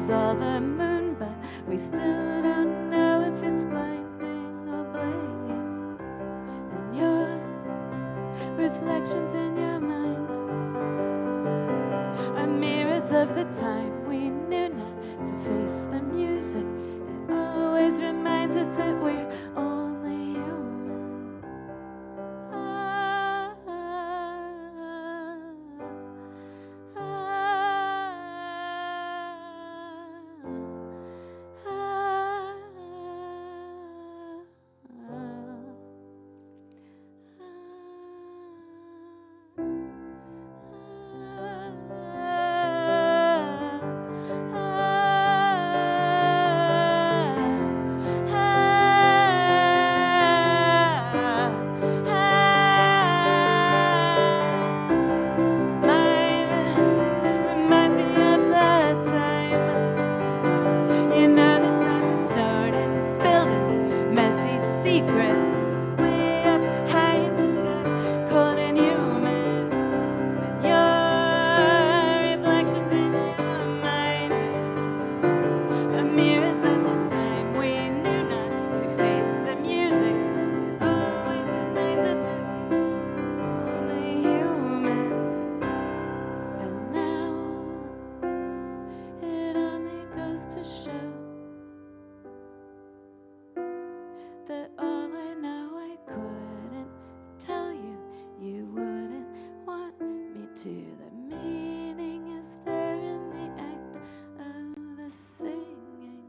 saw the moon, but we still don't know if it's blinding or blinging. And your reflections in your mind are mirrors of the time we knew not to face the music. It always reminds us that we're only human. Ah, ah, ah, reminds me of the time. You know the time it snowed and spilled this messy secret way up high in the sky, cold and humid. And your reflections in your mind are mirrors of the time we knew not to face the music. Always reminds us that we're only human. And now it only goes to show that all I know I couldn't tell you, you wouldn't want me to. The meaning is there in the act of the singing.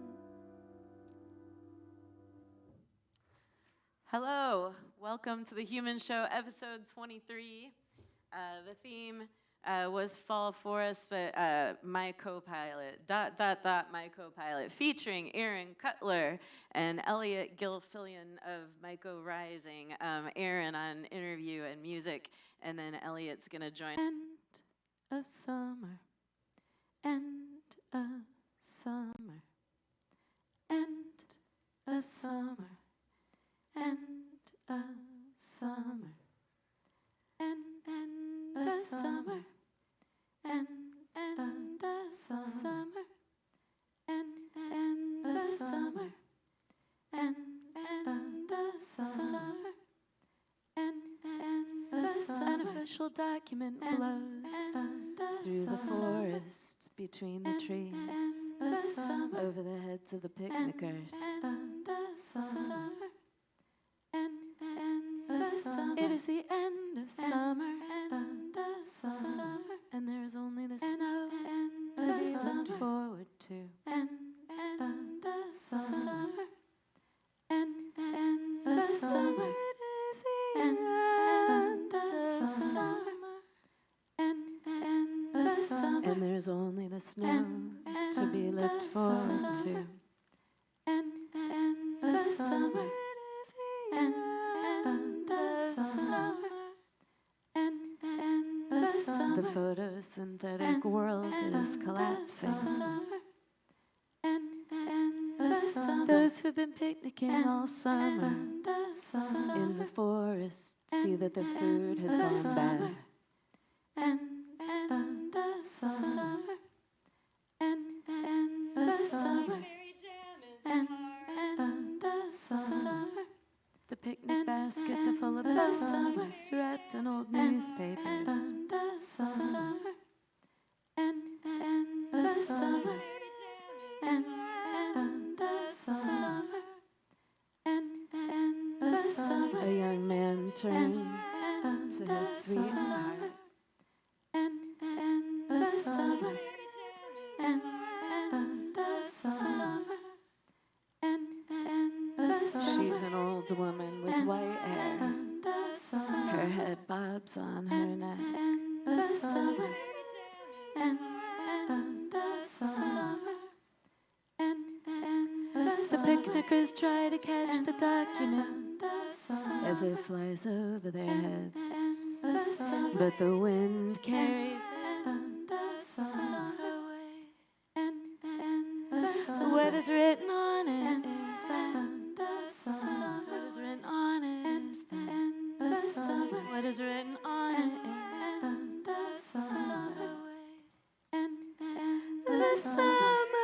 Hello, welcome to the Human Show, episode 23. The theme was Fall Forest, but my co-pilot, my co-pilot, featuring Aaron Cutler and Elliot Gilfillian of Myco Rising. Aaron on interview and music, and then Elliot's gonna join. End of summer, end of summer, end of summer, end of summer, end of summer. End of summer, end of summer, end of summer, end of summer. Unofficial document blows through the forest, between the trees, over the heads of the picnickers. End of summer, end of summer. It is the end of summer, end of summer. And there's only the snow to be looked forward to. End of summer, end of summer. It is the end of summer, end of summer. And there's only the snow to be looked forward to. End of summer. It is the end of summer. The photosynthetic world is collapsing. Those who've been picnicking all summer in the forest see that the food has gone bad. End of summer, end of summer, end of summer. The picnic baskets are full of pillows wrapped in old newspapers. End of summer, end of summer, end of summer, end of summer. A young man turns to his sweetheart. End of summer, end of summer. She's an old woman with white hair. Her head bobs on her neck. End of summer, end of summer, end of summer. The picnickers try to catch the document as it flies over their heads, but the wind carries it away. What is written on it is that what is written on it is that what is written on it is the summer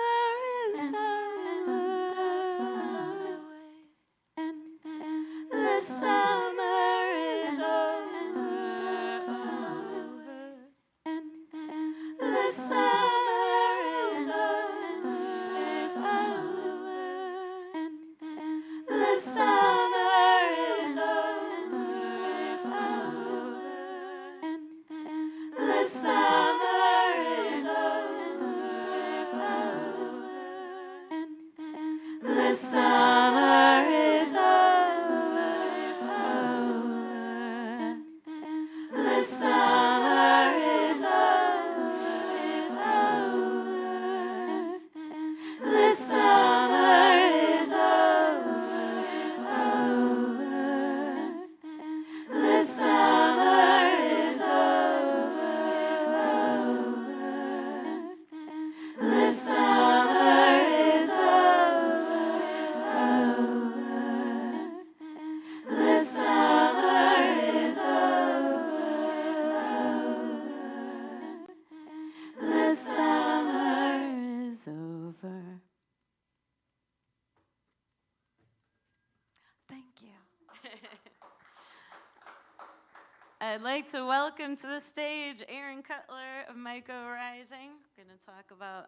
I'd like to welcome to the stage Aaron Cutler of Myco Rising. We're going to talk about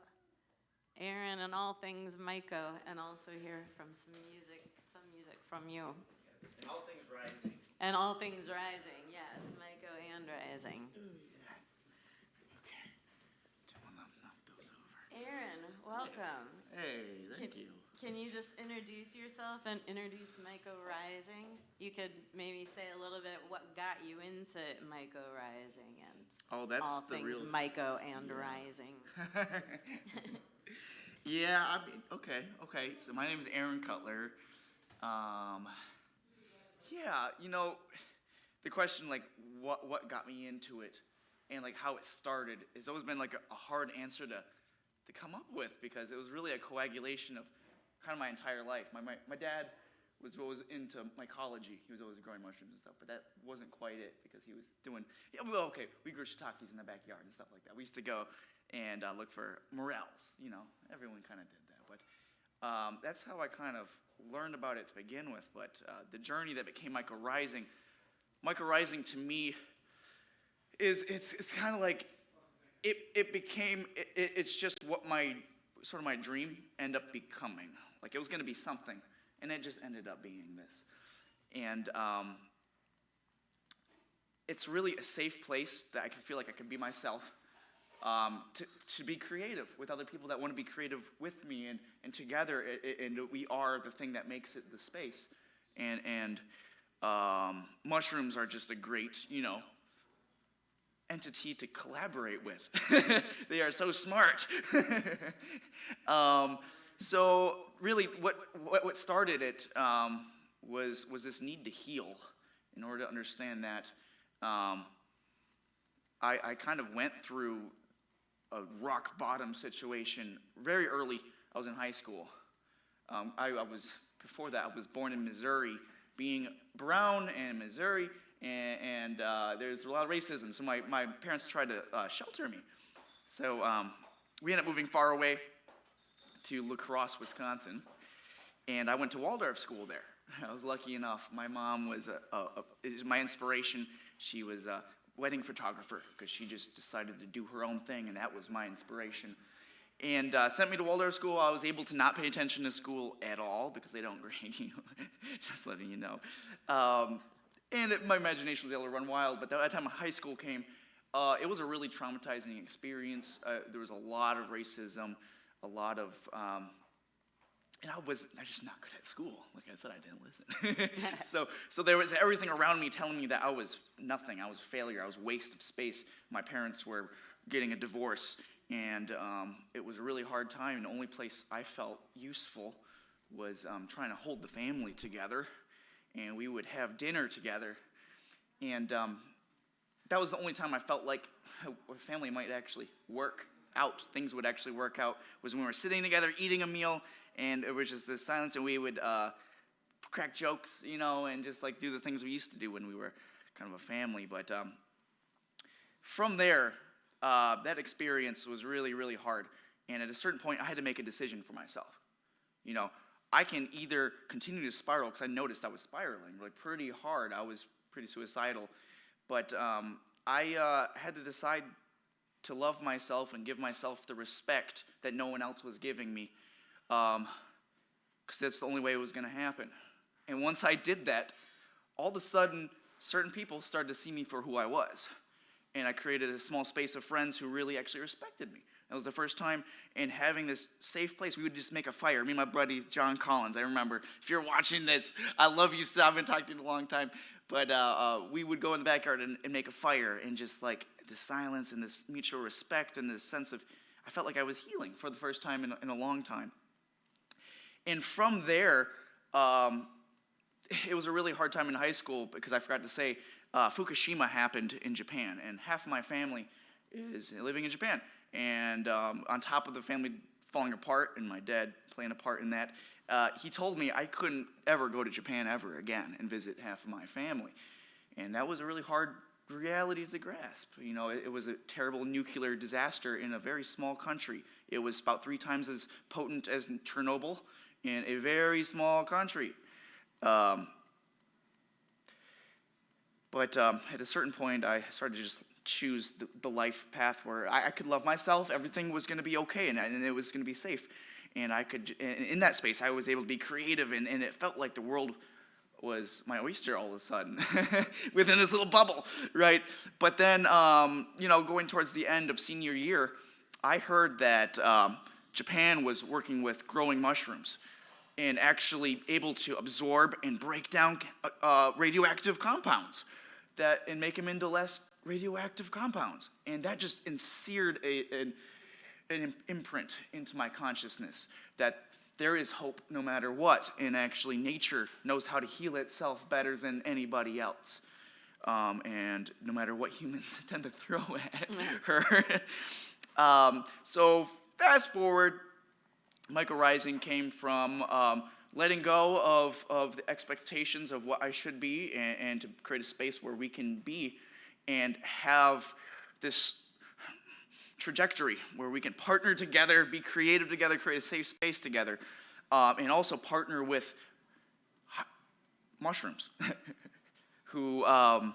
Aaron and all things Myco, and also hear from some music from you. Yes, and all things rising. And all things rising, yes, Myco and rising. Okay, don't want to knock those over. Aaron, welcome. Hey, thank you. Can you just introduce yourself and introduce Myco Rising? You could maybe say a little bit what got you into Myco Rising and all things Myco and Rising. Yeah, I mean, okay. So my name is Aaron Cutler. Yeah, the question like what got me into it and like how it started has always been like a hard answer to come up with, because it was really a coagulation of kind of my entire life. My dad was always into mycology. He was always growing mushrooms and stuff, but that wasn't quite it, because he was doing, we grew shiitakes in the backyard and stuff like that. We used to go and look for morels, everyone kind of did that. But that's how I kind of learned about it to begin with. But the journey that became Myco Rising to me it's kind of like, it's just what my dream ended up becoming. Like, it was going to be something, and it just ended up being this. And it's really a safe place that I can feel like I can be myself, to be creative with other people that want to be creative with me, and together, and we are the thing that makes it the space. And mushrooms are just a great, entity to collaborate with. They are so smart. So really, what started it was this need to heal. In order to understand that, I kind of went through a rock bottom situation very early. I was in high school. Before that, I was born in Missouri. Being brown in Missouri, and there's a lot of racism, so my parents tried to shelter me. So we ended up moving far away to La Crosse, Wisconsin, and I went to Waldorf school there. I was lucky enough. My mom was my inspiration. She was a wedding photographer, because she just decided to do her own thing, and that was my inspiration. And sent me to Waldorf school. I was able to not pay attention to school at all, because they don't grade you, just letting you know. And my imagination was able to run wild, but by the time high school came, it was a really traumatizing experience. There was a lot of racism, a lot of, and I was just not good at school. Like I said, I didn't listen. So there was everything around me telling me that I was nothing. I was a failure. I was a waste of space. My parents were getting a divorce, and it was a really hard time. And the only place I felt useful was trying to hold the family together. And we would have dinner together. And that was the only time I felt like a family might actually work out. Things would actually work out, was when we were sitting together, eating a meal, and it was just this silence, and we would crack jokes, and just like do the things we used to do when we were kind of a family. But from there, that experience was really, really hard. And at a certain point, I had to make a decision for myself. I can either continue to spiral, because I noticed I was spiraling like pretty hard. I was pretty suicidal. But I had to decide to love myself and give myself the respect that no one else was giving me, because that's the only way it was going to happen. And once I did that, all of a sudden, certain people started to see me for who I was. And I created a small space of friends who really actually respected me. That was the first time, and having this safe place. We would just make a fire. Me and my buddy, John Collins, I remember. If you're watching this, I love you, so I've been talking to you in a long time. But we would go in the backyard and make a fire, and just like this silence and this mutual respect and this sense of, I felt like I was healing for the first time in a long time. And from there, it was a really hard time in high school, because I forgot to say, Fukushima happened in Japan, and half of my family is living in Japan. And on top of the family falling apart, and my dad playing a part in that, he told me I couldn't ever go to Japan ever again and visit half of my family. And that was a really hard reality to grasp. It was a terrible nuclear disaster in a very small country. It was about 3 times as potent as Chernobyl in a very small country. But at a certain point, I started to just choose the life path where I could love myself, everything was going to be okay, and it was going to be safe. And in that space, I was able to be creative, and it felt like the world was my oyster all of a sudden within this little bubble, right? But then, going towards the end of senior year, I heard that Japan was working with growing mushrooms and actually able to absorb and break down radioactive compounds and make them into less radioactive compounds. And that just seared an imprint into my consciousness that there is hope no matter what, and actually nature knows how to heal itself better than anybody else. And no matter what humans tend to throw at her. So fast forward, Micro-Rising came from letting go of the expectations of what I should be and to create a space where we can be and have this trajectory where we can partner together, be creative together, create a safe space together, and also partner with mushrooms who are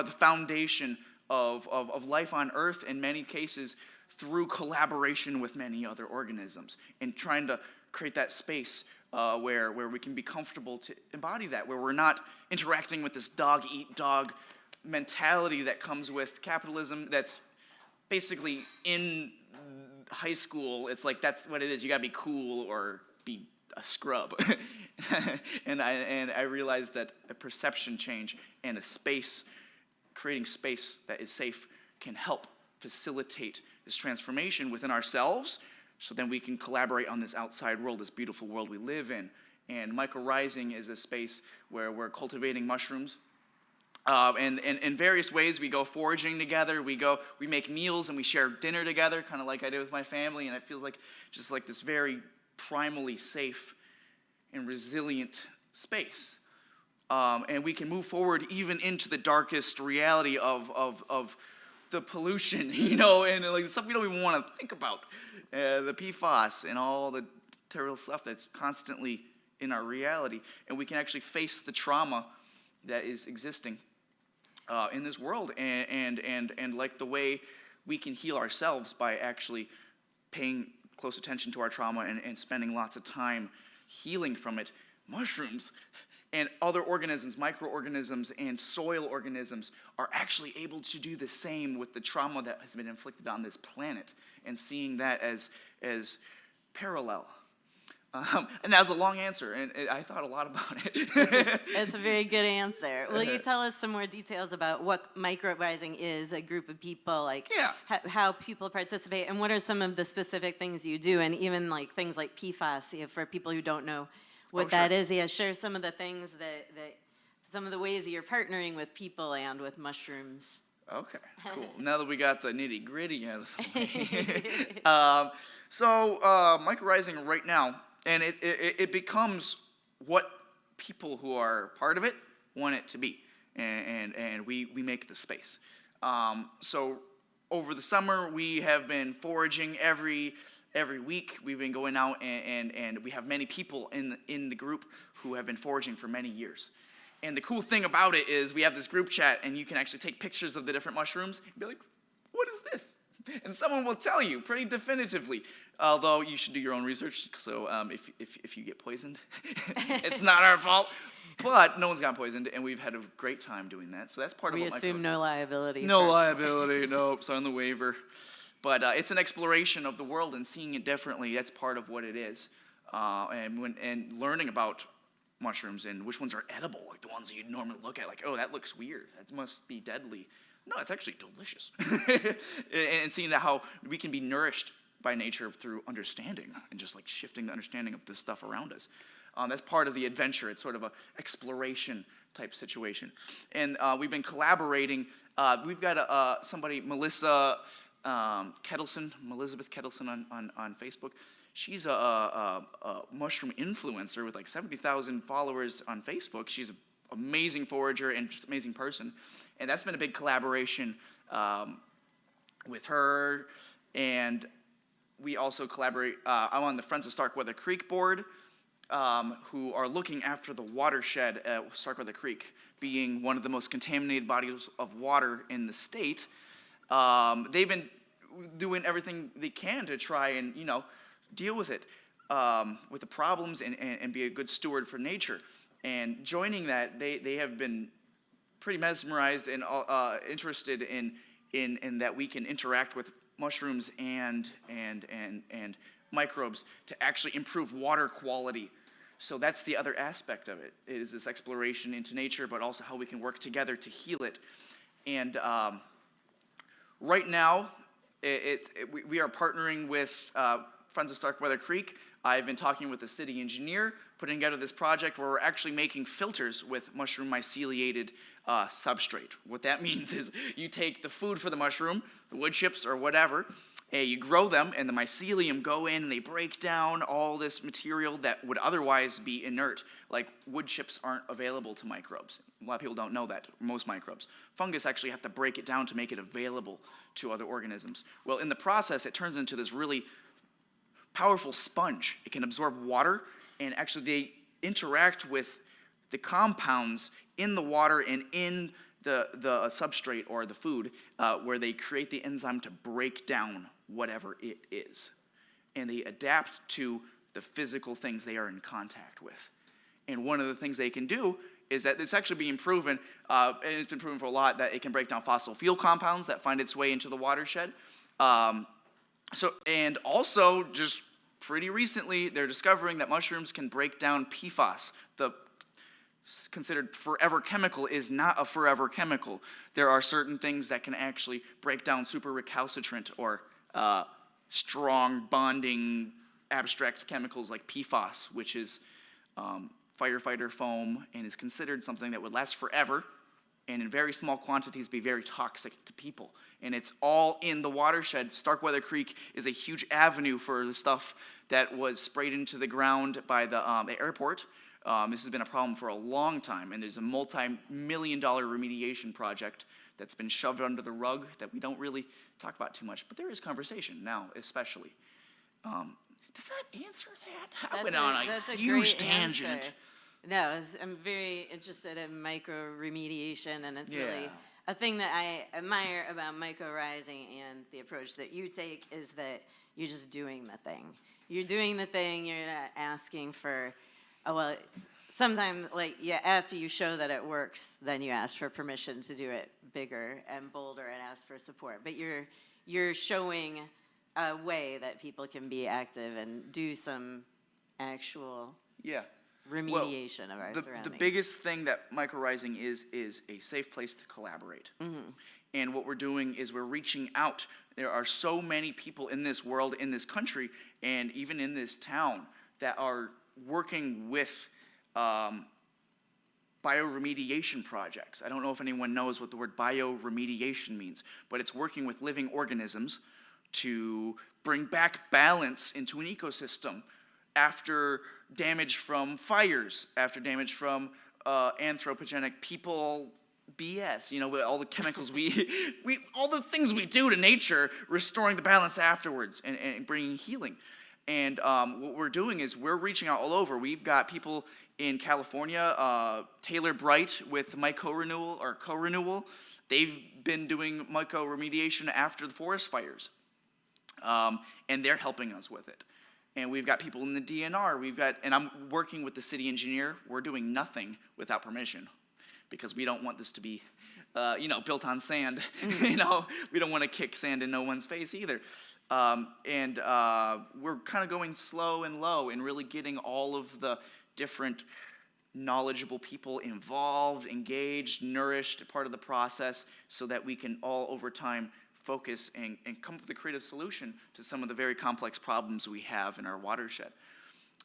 the foundation of life on Earth in many cases through collaboration with many other organisms and trying to create that space where we can be comfortable to embody that, where we're not interacting with this dog-eat-dog mentality that comes with capitalism that's basically in high school. It's like that's what it is. You gotta be cool or be a scrub. and I realized that a perception change and a space, creating space that is safe, can help facilitate this transformation within ourselves, so then we can collaborate on this outside world, this beautiful world we live in. And Micro-Rising is a space where we're cultivating mushrooms. And in various ways, we go foraging together, we make meals and we share dinner together, kind of like I did with my family, and it feels like just like this very primally safe and resilient space. And we can move forward even into the darkest reality of the pollution, and like stuff we don't even want to think about, the PFAS and all the terrible stuff that's constantly in our reality, and we can actually face the trauma that is existing in this world, and like the way we can heal ourselves by actually paying close attention to our trauma and spending lots of time healing from it. Mushrooms and other organisms, microorganisms and soil organisms, are actually able to do the same with the trauma that has been inflicted on this planet, and seeing that as parallel. And that was a long answer, and I thought a lot about it. It's a very good answer. Will you tell us some more details about what Micro-Rising is, a group of people, like how people participate, and what are some of the specific things you do, and even like things like PFAS, for people who don't know what that is? Yeah, share some of the things that some of the ways that you're partnering with people and with mushrooms. Okay, cool. Now that we got the nitty-gritty out of the way. So Micro-Rising right now, and it becomes what people who are part of it want it to be, and we make the space. So over the summer, we have been foraging every week. We've been going out, and we have many people in the group who have been foraging for many years. And the cool thing about it is we have this group chat, and you can actually take pictures of the different mushrooms and be like, what is this? And someone will tell you pretty definitively, although you should do your own research. So if you get poisoned, it's not our fault. But no one's gotten poisoned, and we've had a great time doing that. So that's part of what we assume no liability. No liability, nope, sign the waiver. But it's an exploration of the world and seeing it differently. That's part of what it is. And learning about mushrooms and which ones are edible, like the ones that you'd normally look at, like, oh, that looks weird, that must be deadly. No, it's actually delicious. And seeing that how we can be nourished by nature through understanding and just like shifting the understanding of the stuff around us. That's part of the adventure. It's sort of an exploration type situation. And we've been collaborating. We've got somebody, Elizabeth Kettleson on Facebook. She's a mushroom influencer with like 70,000 followers on Facebook. She's an amazing forager and just amazing person. And that's been a big collaboration with her. And we also collaborate. I'm on the Friends of Starkweather Creek board. who are looking after the watershed at Starkweather Creek, being one of the most contaminated bodies of water in the state. They've been doing everything they can to try and, deal with it, with the problems and be a good steward for nature. And joining that, they have been pretty mesmerized and interested in that we can interact with mushrooms and microbes to actually improve water quality. So that's the other aspect of it, is this exploration into nature, but also how we can work together to heal it. And right now, we are partnering with Friends of Starkweather Creek. I've been talking with the city engineer, putting together this project where we're actually making filters with mushroom myceliated substrate. What that means is you take the food for the mushroom, the wood chips or whatever, you grow them, and the mycelium go in and they break down all this material that would otherwise be inert. Like wood chips aren't available to microbes. A lot of people don't know that, most microbes. Fungus actually have to break it down to make it available to other organisms. Well, in the process, it turns into this really powerful sponge. It can absorb water, and actually they interact with the compounds in the water and in the substrate or the food, where they create the enzyme to break down whatever it is. And they adapt to the physical things they are in contact with. And one of the things they can do is that it's actually being proven, and it's been proven for a lot, that it can break down fossil fuel compounds that find its way into the watershed. And also, just pretty recently, they're discovering that mushrooms can break down PFAS. The considered forever chemical is not a forever chemical. There are certain things that can actually break down super recalcitrant or strong bonding abstract chemicals like PFAS, which is firefighter foam, and is considered something that would last forever and in very small quantities be very toxic to people. And it's all in the watershed. Starkweather Creek is a huge avenue for the stuff that was sprayed into the ground by the airport. This has been a problem for a long time, and there's a multi-million-dollar remediation project that's been shoved under the rug that we don't really talk about too much, but there is conversation now, especially. Does that answer that? I went on a huge tangent. Answer. No, I'm very interested in micro-remediation, and it's really a thing that I admire about mycorrhizing, and the approach that you take is that you're just doing the thing. You're doing the thing, you're not asking for, sometimes, after you show that it works, then you ask for permission to do it bigger and bolder and ask for support. But you're showing a way that people can be active and do some actual remediation of our surroundings. The biggest thing that mycorrhizing is a safe place to collaborate. Mm-hmm. And what we're doing is we're reaching out. There are so many people in this world, in this country, and even in this town that are working with bioremediation projects. I don't know if anyone knows what the word bioremediation means, but it's working with living organisms to bring back balance into an ecosystem after damage from fires, after damage from anthropogenic people BS, all the chemicals all the things we do to nature, restoring the balance afterwards and bringing healing. And what we're doing is we're reaching out all over. We've got people in California, Taylor Bright with myco-renewal or co-renewal. They've been doing myco-remediation after the forest fires. And they're helping us with it. And we've got people in the DNR. And I'm working with the city engineer. We're doing nothing without permission because we don't want this to be, built on sand. We don't want to kick sand in no one's face either. And we're kind of going slow and low and really getting all of the different knowledgeable people involved, engaged, nourished, part of the process, so that we can all over time focus and come up with a creative solution to some of the very complex problems we have in our watershed.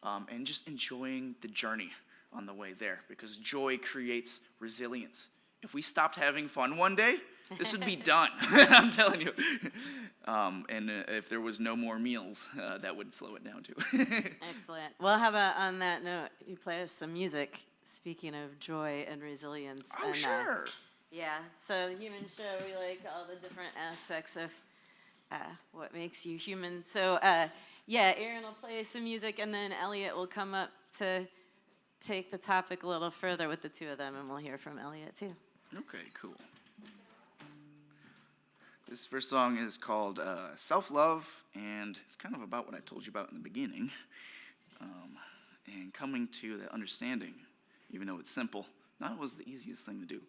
And just enjoying the journey on the way there, because joy creates resilience. If we stopped having fun one day, this would be done. I'm telling you. And if there was no more meals, that would slow it down too. Excellent. Well, how about on that note, you play us some music, speaking of joy and resilience. Oh, sure. So Human Show, we like all the different aspects of what makes you human. So Yeah, Aaron will play some music, and then Elliot will come up to take the topic a little further with the two of them, and we'll hear from Elliot too. Okay, cool. This first song is called Self-Love, and it's kind of about what I told you about in the beginning, and coming to that understanding, even though it's simple, not always the easiest thing to do.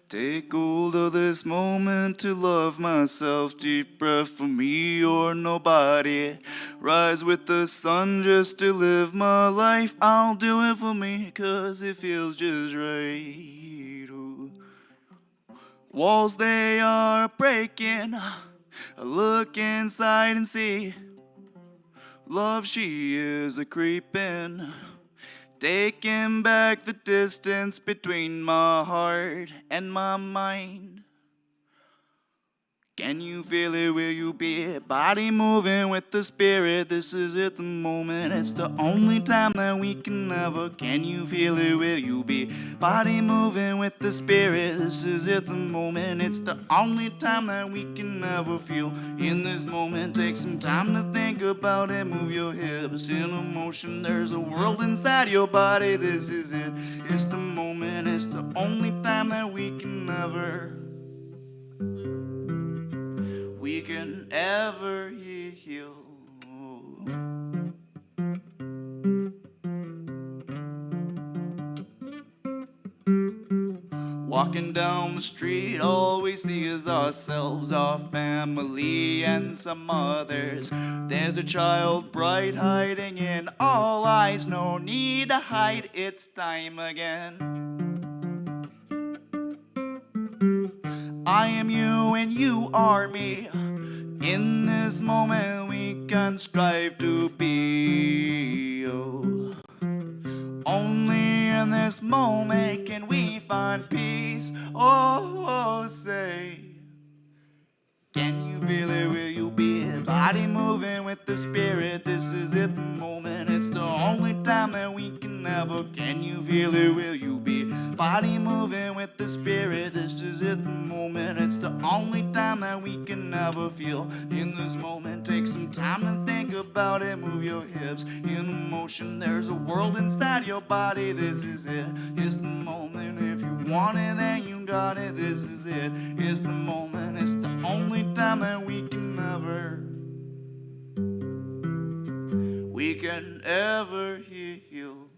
Take hold of this moment to love myself. Deep breath for me or nobody. Rise with the sun just to live my life. I'll do it for me 'cause it feels just right. Ooh. Walls they are breaking. I look inside and see love she is a creeping. Taking back the distance between my heart and my mind. Can you feel it? Will you be? Body moving with the spirit. This is it, the moment. It's the only time that we can ever. Can you feel it? Will you be? Body moving with the spirit. This is it, the moment. It's the only time that we can ever feel. In this moment, take some time to think about it. Move your hips in a motion. There's a world inside your body. This is it. It's the moment. It's the only time that we can ever. We can ever heal. Walking down the street, all we see is ourselves, our family, and some others. There's a child bright hiding in all eyes, no need to hide, it's time again. I am you and you are me. In this moment we can strive to be. Oh. Only in this moment can we find peace. Oh, say, can you feel it? Will you be? Body moving with the spirit. This is it, the moment. It's the only time that we can ever. Can you feel it? Will you be? Body moving with the spirit. This is it, the moment. It's the only time that we can ever feel. In this moment, take some time to think about it. Move your hips in motion. There's a world inside your body. This is it. It's the moment. If you want it, then you got it. This is it. It's the moment. It's the only time that we can ever. We can ever heal.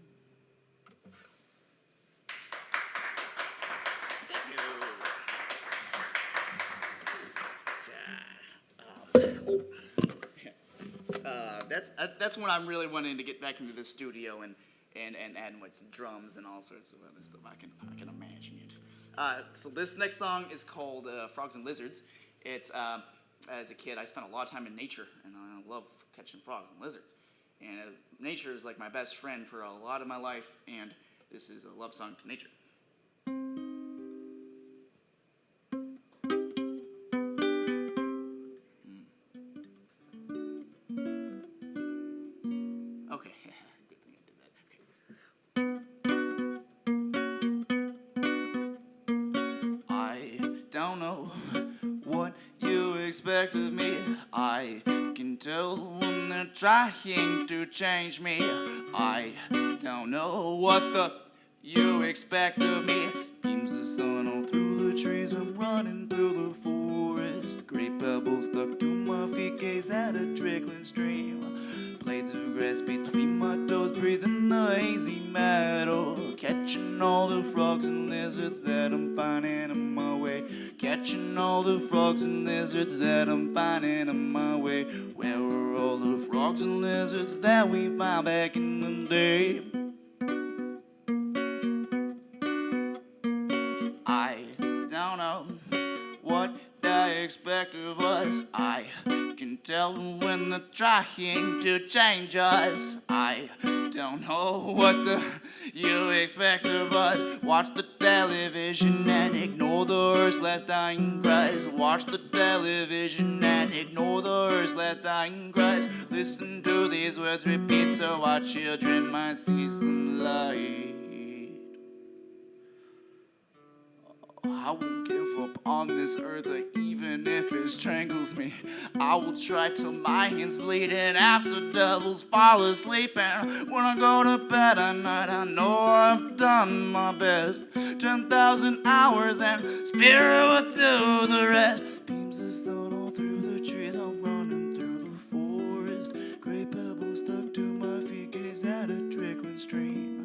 That's when I'm really wanting to get back into the studio and add with some drums and all sorts of other stuff. I can imagine it. So this next song is called Frogs and Lizards. It's as a kid I spent a lot of time in nature and I love catching frogs and lizards. And nature is like my best friend for a lot of my life, and this is a love song to nature. Okay, good thing I did that. Okay. I don't know what you expect of me. I can tell when they're trying to change me. I don't know what you expect of me. Beams the sun all through the trees. I'm running through the forest. Great pebbles stuck to my feet. Gaze at a trickling stream. Blades of grass between my toes. Breathing the hazy meadow. Catching all the frogs and lizards that I'm finding in my way. Catching all the frogs and lizards that I'm finding in my way. Where were all the frogs and lizards that we found back in the day? I don't know what they expect of us. I can tell when they're trying to change us. I don't know what you expect of us. Watch the television and ignore the Earth's last dying cries. Watch the television and ignore the Earth's last dying cries. Listen to these words repeat so our children might see some light. I won't give up on this earth, even if it strangles me. I will try till my hands bleed, and after devils fall asleep. And when I go to bed at night, I know I've done my best. 10,000 hours, and spirit will do the rest. Beams of sun all through the trees, I'm running through the forest. Gray pebbles stuck to my feet, gaze at a trickling stream.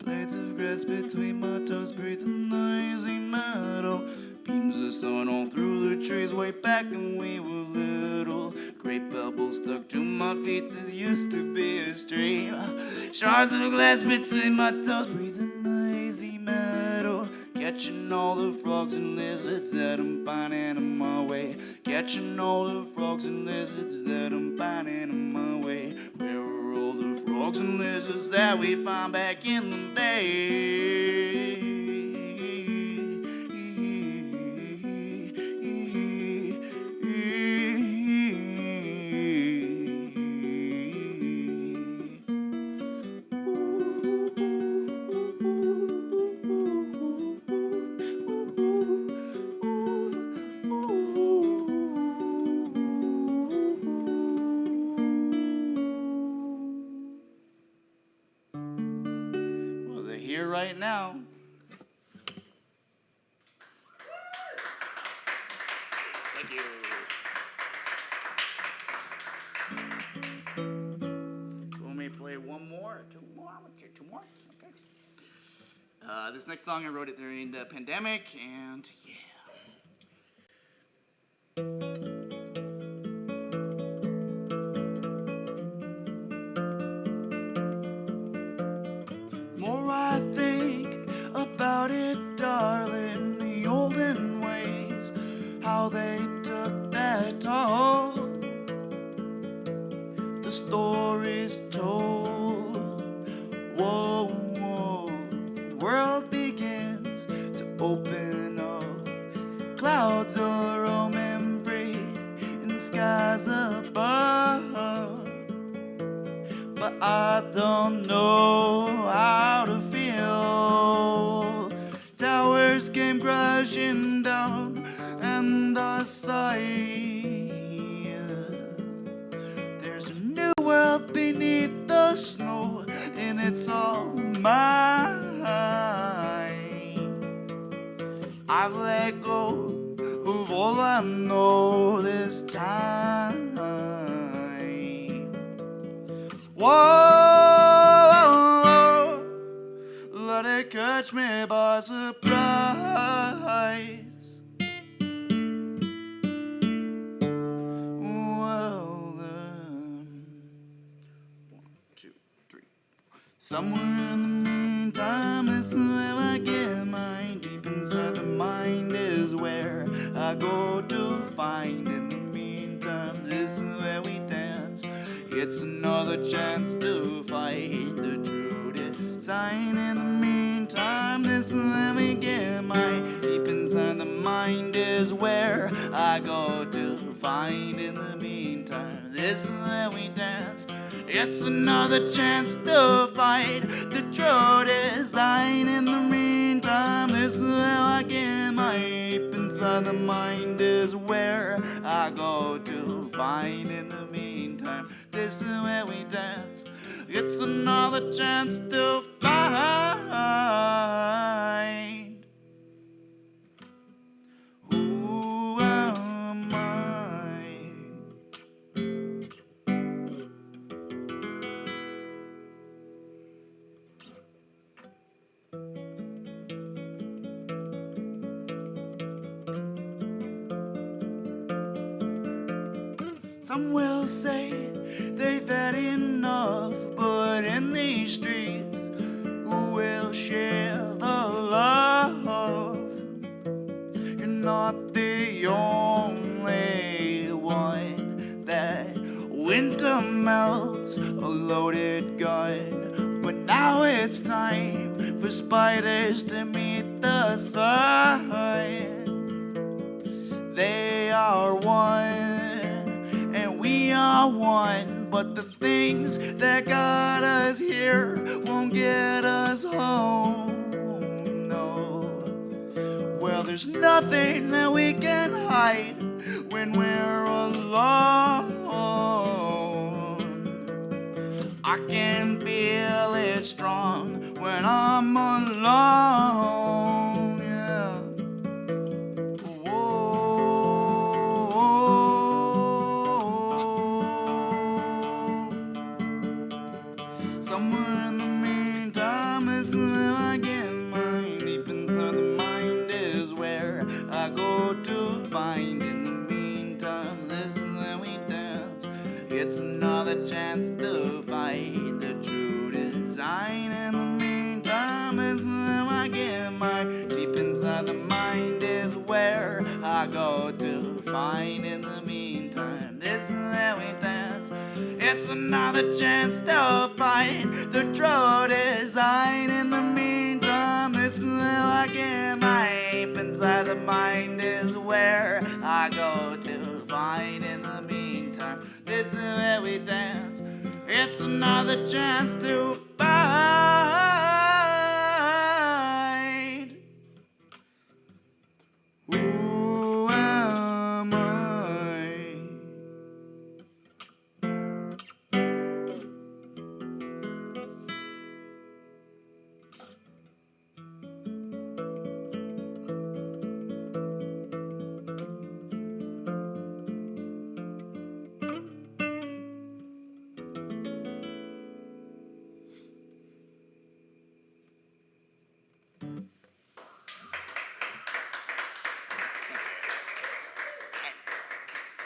Blades of grass between my toes, breathing noisy meadow. Beams of sun all through the trees, way back when we were little. Great pebbles stuck to my feet, this used to be a stream. Shards of glass between my toes, breathing noisy meadow. Catching all the frogs and lizards that I'm finding on my way. Catching all the frogs and lizards that I'm finding on my way. Where are all the frogs and lizards that we found back in the day? Well, they're here right now. Thank you. Want me to play one more or two more? Two more? Okay. This next song I wrote it during the pandemic, and yeah. More I think about it, darling, the olden ways, how they took that toll. The stories told. Whoa, whoa, world begins to open up. Clouds are roaming free in skies above. But I don't know how to feel. Towers came crashing down, and the sight. There's a new world beneath the snow, and it's all mine. I've let go of all I know this time. Whoa, let it catch me by surprise. Well then, 1, 2, 3, 4. Somewhere in the meantime, this is where I get mine. Deep inside the mind is where I go to find. In the meantime, this is where we dance. It's another chance to fight the true design. In the meantime, this is where we get mine. Deep inside the mind is where I go to find. In the meantime, this is where we dance. It's another chance to fight the true design. In the meantime, this is where I get my deep inside the mind is where I go to find. In the meantime, this is where we dance. It's another chance to find. Who am I? Some will say they've had enough, but in these streets, who will share the love? You're not the only one that winter melts a loaded gun. But now it's time for spiders to meet the sun. They are one, and we are one. But the things that got us here won't get us home, no. Well, there's there's nothing that we can hide when we're alone. I can feel it strong when I'm alone. Yeah. Somewhere in the meantime is where I get mine. Deep inside the mind is where I go to find. In the meantime, this is where we dance. It's another chance to find the true design. In the meantime is where I get mine. Deep inside the mind is where I go to find. In the meantime, this is where we dance. It's another chance to find the true design. In the meantime, this is where I get my ape inside the mind is where I go to find. In the meantime, this is where we dance. It's another chance to find. Who am I?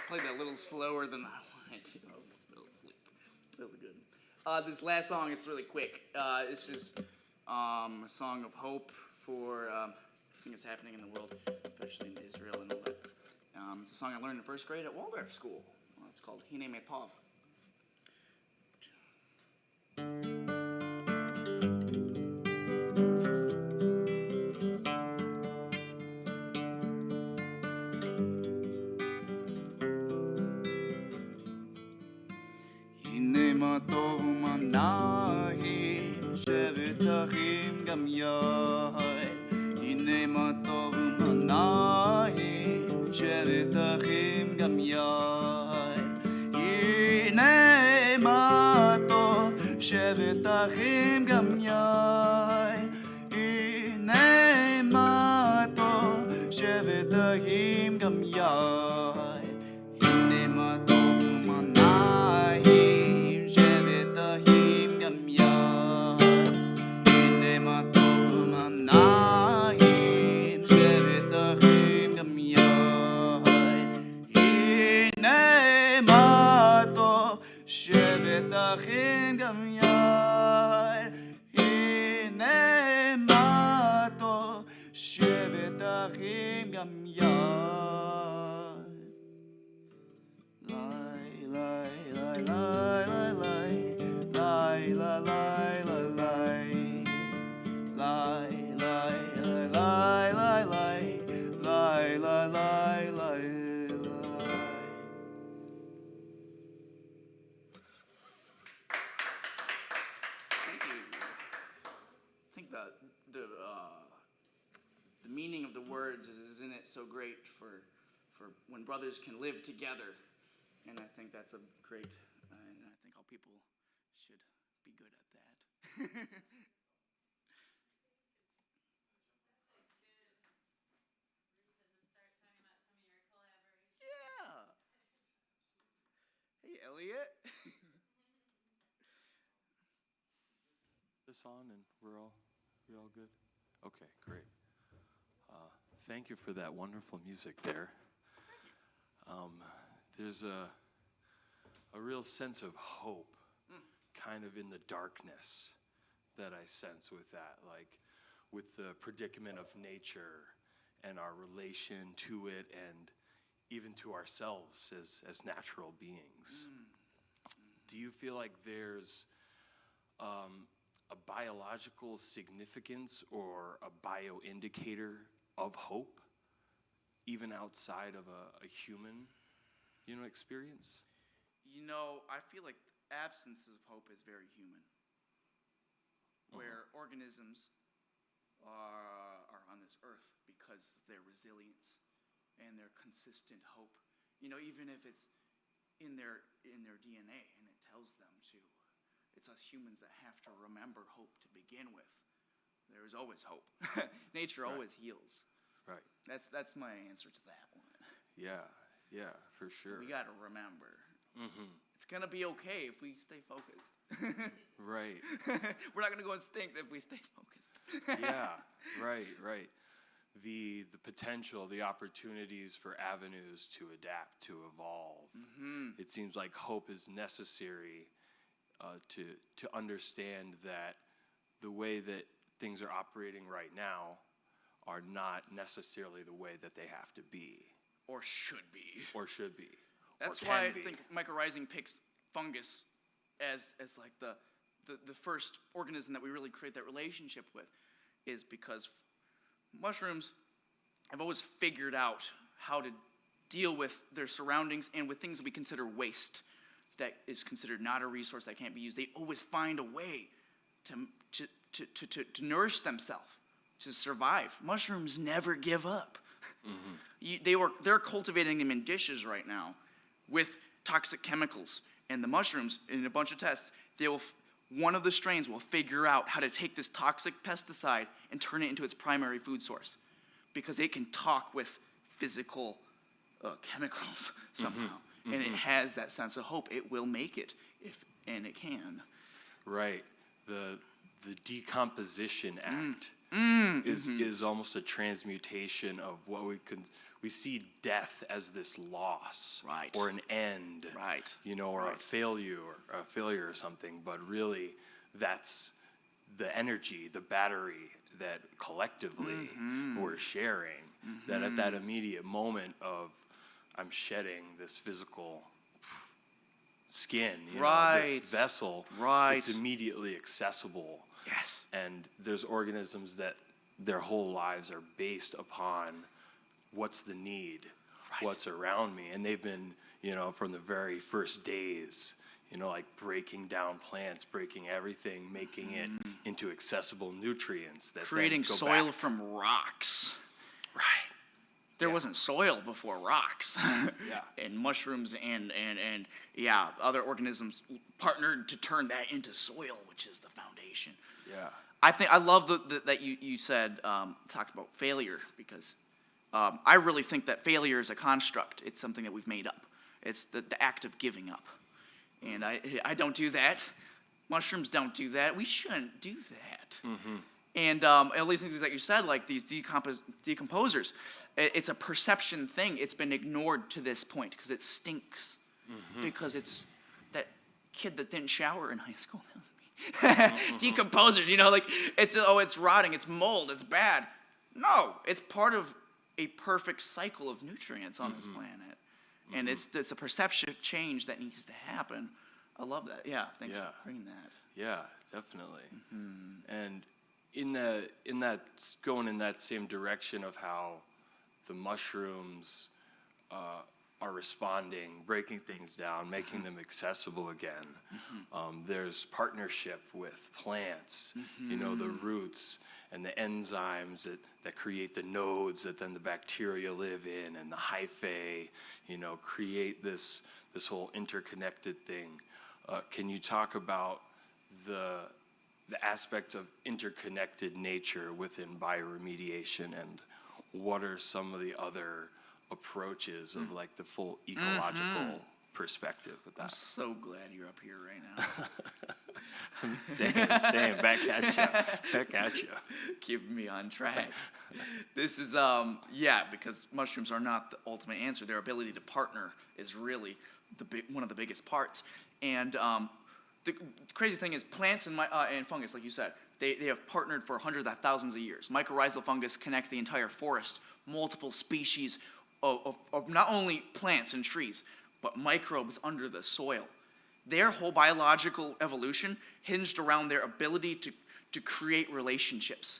Played that a little slower than I wanted to. I was middle asleep. That was good. This last song, it's really quick. This is a song of hope for everything that's happening in the world, especially in Israel and all that. It's a song I learned in first grade at Waldorf School. It's called Hine Metov. הנה מה טוב ומה נעים, שבת אחים גם יחד. הנה מה טוב ומה נעים, שבת אחים גם יחד. הנה מה טוב, שבת אחים גם יחד. הנה מה טוב, שבת אחים גם יחד. הנה מה טוב ומה נעים, שבת אחים גם יחד. הנה מה טוב ומה נעים, שבת אחים גם יחד. הנה מה טוב, שבת אחים גם יחד. הנה מה טוב, שבת אחים גם יחד. Lie, lie, lie, lie, lie, lie, lie, lie, lie, lie, lie, lie, lie, lie, lie, lie, lie, lie, lie. Thank you. I think the meaning of the words isn't it so great for when brothers can live together. And I think that's a great, and I think all people should be good at that. Yeah. Hey, Elliot. This on and we're all good? Okay, great. Thank you for that wonderful music there. There's a real sense of hope kind of in the darkness that I sense with that, like with the predicament of nature and our relation to it and even to ourselves as natural beings. Do you feel like there's a biological significance or a bioindicator of hope, even outside of a human, experience? I feel like absence of hope is very human. Where organisms are on this earth because because of their resilience and their consistent hope. Even if it's in their DNA and it tells them to. It's us humans that have to remember hope to begin with. There is always hope. Nature always heals. Right. That's my answer to that one. Yeah, for sure. We got to remember. Mm-hmm. It's going to be okay if we stay focused. Right. We're not going to go extinct if we stay focused. Yeah, right. The potential, the opportunities for avenues to adapt, to evolve. Mm-hmm. It seems like hope is necessary to understand that the way that things are operating right now are not necessarily the way that they have to be. Or should be. That's or why can I be. think Michael Rising picks fungus as like the first organism that we really create that relationship with, is because mushrooms have always figured out how to deal with their surroundings and with things that we consider waste, that is considered not a resource that can't be used. They always find a way to nourish themselves, to survive. Mushrooms never give up. Mm-hmm. They're cultivating them in dishes right now with toxic chemicals, and the mushrooms, in a bunch of tests, one of the strains will figure out how to take this toxic pesticide and turn it into its primary food source, because it can talk with physical chemicals somehow. Mm-hmm. And it has that sense of hope. It will make it, and it can. Right. The decomposition act is almost a transmutation of what we see death as this loss, right, or an end, right, or right, a failure or something. But really, that's the energy, the battery that collectively we're sharing. Mm-hmm. That at that immediate moment of I'm shedding this physical skin, this vessel, it's immediately accessible. Yes. And there's organisms that their whole lives are based upon what's the need, what's around me. And they've been, from the very first days, like breaking down plants, breaking everything, making it into accessible nutrients. That creating then go soil back. from rocks. Right. There wasn't soil before rocks. And mushrooms and other organisms partnered to turn that into soil, which is the foundation. Yeah. I love that you said, talked about failure, because I really think that failure is a construct. It's something that we've made up. It's the act of giving up. And I don't do that. Mushrooms don't do that. We shouldn't do that. Mm-hmm. And at least things that you said, like these decomposers, it's a perception thing. It's been ignored to this point because it stinks. Mm-hmm. Because it's that kid that didn't shower in high school. Decomposers, it's rotting, it's mold, it's bad. No, it's part of a perfect cycle of nutrients on this planet. And it's a perception change that needs to happen. I love that. Yeah, thanks for bringing that. Yeah, definitely. Mm-hmm. And in that going in that same direction of how the mushrooms are responding, breaking things down, making them accessible again. Mm-hmm. There's partnership with plants, the roots and the enzymes that create the nodes that then the bacteria live in, and the hyphae, create this whole interconnected thing. Can you talk about the aspects of interconnected nature within bioremediation, and what are some of the other approaches of like the full ecological perspective with that? I'm so glad you're up here right now. Same, back at you. Keeping me on track. This is, because mushrooms are not the ultimate answer. Their ability to partner is really one of the biggest parts. And the crazy thing is plants and fungus, like you said, they have partnered for hundreds of thousands of years. Mycorrhizal fungus connect the entire forest, multiple species of not only plants and trees, but microbes under the soil. Their whole biological evolution hinged around their ability to create relationships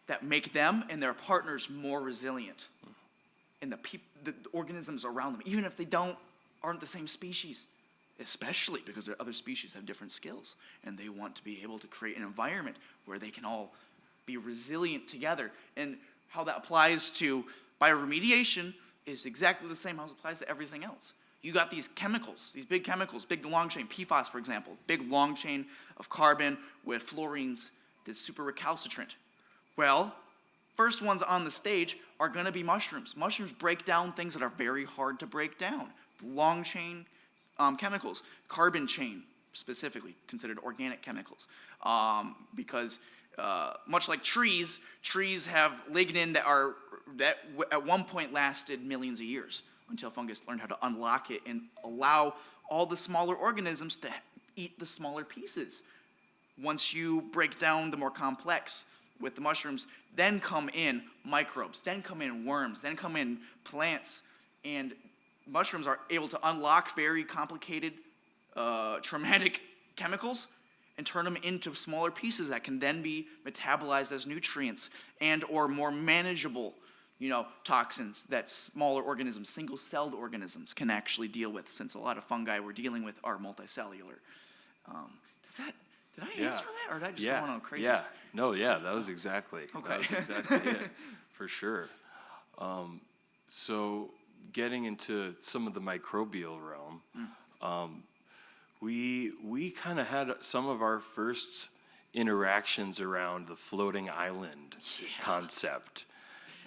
that make them and their partners more resilient. And the organisms around them, even if they aren't the same species, especially because their other species have different skills, and they want to be able to create an environment where they can all be resilient together. And how that applies to bioremediation is exactly the same how it applies to everything else. You got these chemicals, these big chemicals, big long chain, PFAS for example, big long chain of carbon with fluorines that's super recalcitrant. Well, first ones on the stage are going to be mushrooms. Mushrooms break down things that are very hard to break down. Long chain chemicals, carbon chain specifically, considered organic chemicals. Because much like trees have lignin that at one point lasted millions of years until fungus learned how to unlock it and allow all the smaller organisms to eat the smaller pieces. Once you break down the more complex with the mushrooms, then come in microbes, then come in worms, then come in plants, and mushrooms are able to unlock very complicated, traumatic chemicals and turn them into smaller pieces that can then be metabolized as nutrients and or more manageable, toxins that smaller organisms, single-celled organisms can actually deal with, since a lot of fungi we're dealing with are multicellular. Did I answer that, or did I just go on crazy? Yeah, no, that was exactly. Okay. That was exactly it, for sure. So getting into some of the microbial realm, we kind of had some of our first interactions around the floating island concept.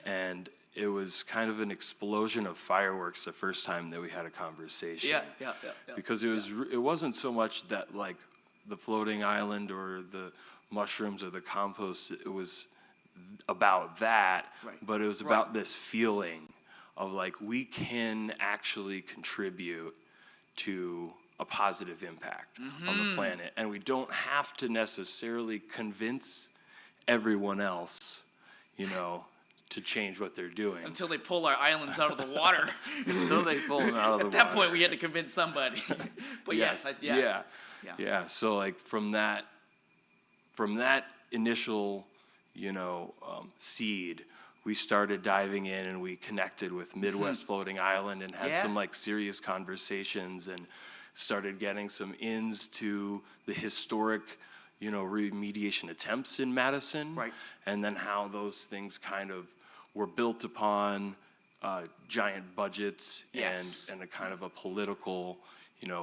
And it was kind of an explosion of fireworks the first time that we had a conversation. Yeah. Because it wasn't so much that like the floating island or the mushrooms or the compost, it was about that, Right. but it was about this feeling of like we can actually contribute to a positive impact on the planet, and we don't have to necessarily convince everyone else, to change what they're doing. Until they pull our islands out of the water. Until they pull them out of the water. At that point, we had to convince somebody. But yes. Yeah. So like from that initial, seed, we started diving in and we connected with Midwest Floating Island and had some like serious conversations and started getting some ins to the historic, remediation attempts in Madison. Right. And then how those things kind of were built upon giant budgets and a kind of a political,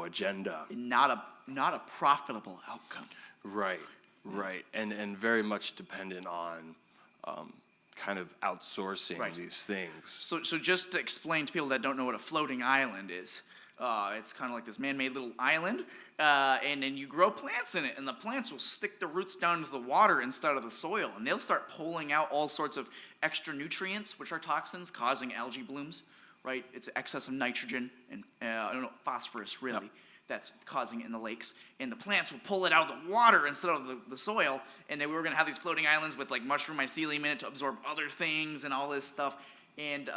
agenda. Not a profitable outcome. Right. And very much dependent on kind of outsourcing these things. So just to explain to people that don't know what a floating island is, it's kind of like this man-made little island, and then you grow plants in it, and the plants will stick their roots down into the water instead of the soil, and they'll start pulling out all sorts of extra nutrients, which are toxins, causing algae blooms, right? It's excess of nitrogen and, phosphorus, really, that's causing it in the lakes, and the plants will pull it out of the water instead of the soil, and then we were going to have these floating islands with, like, mushroom mycelium in it to absorb other things and all this stuff, and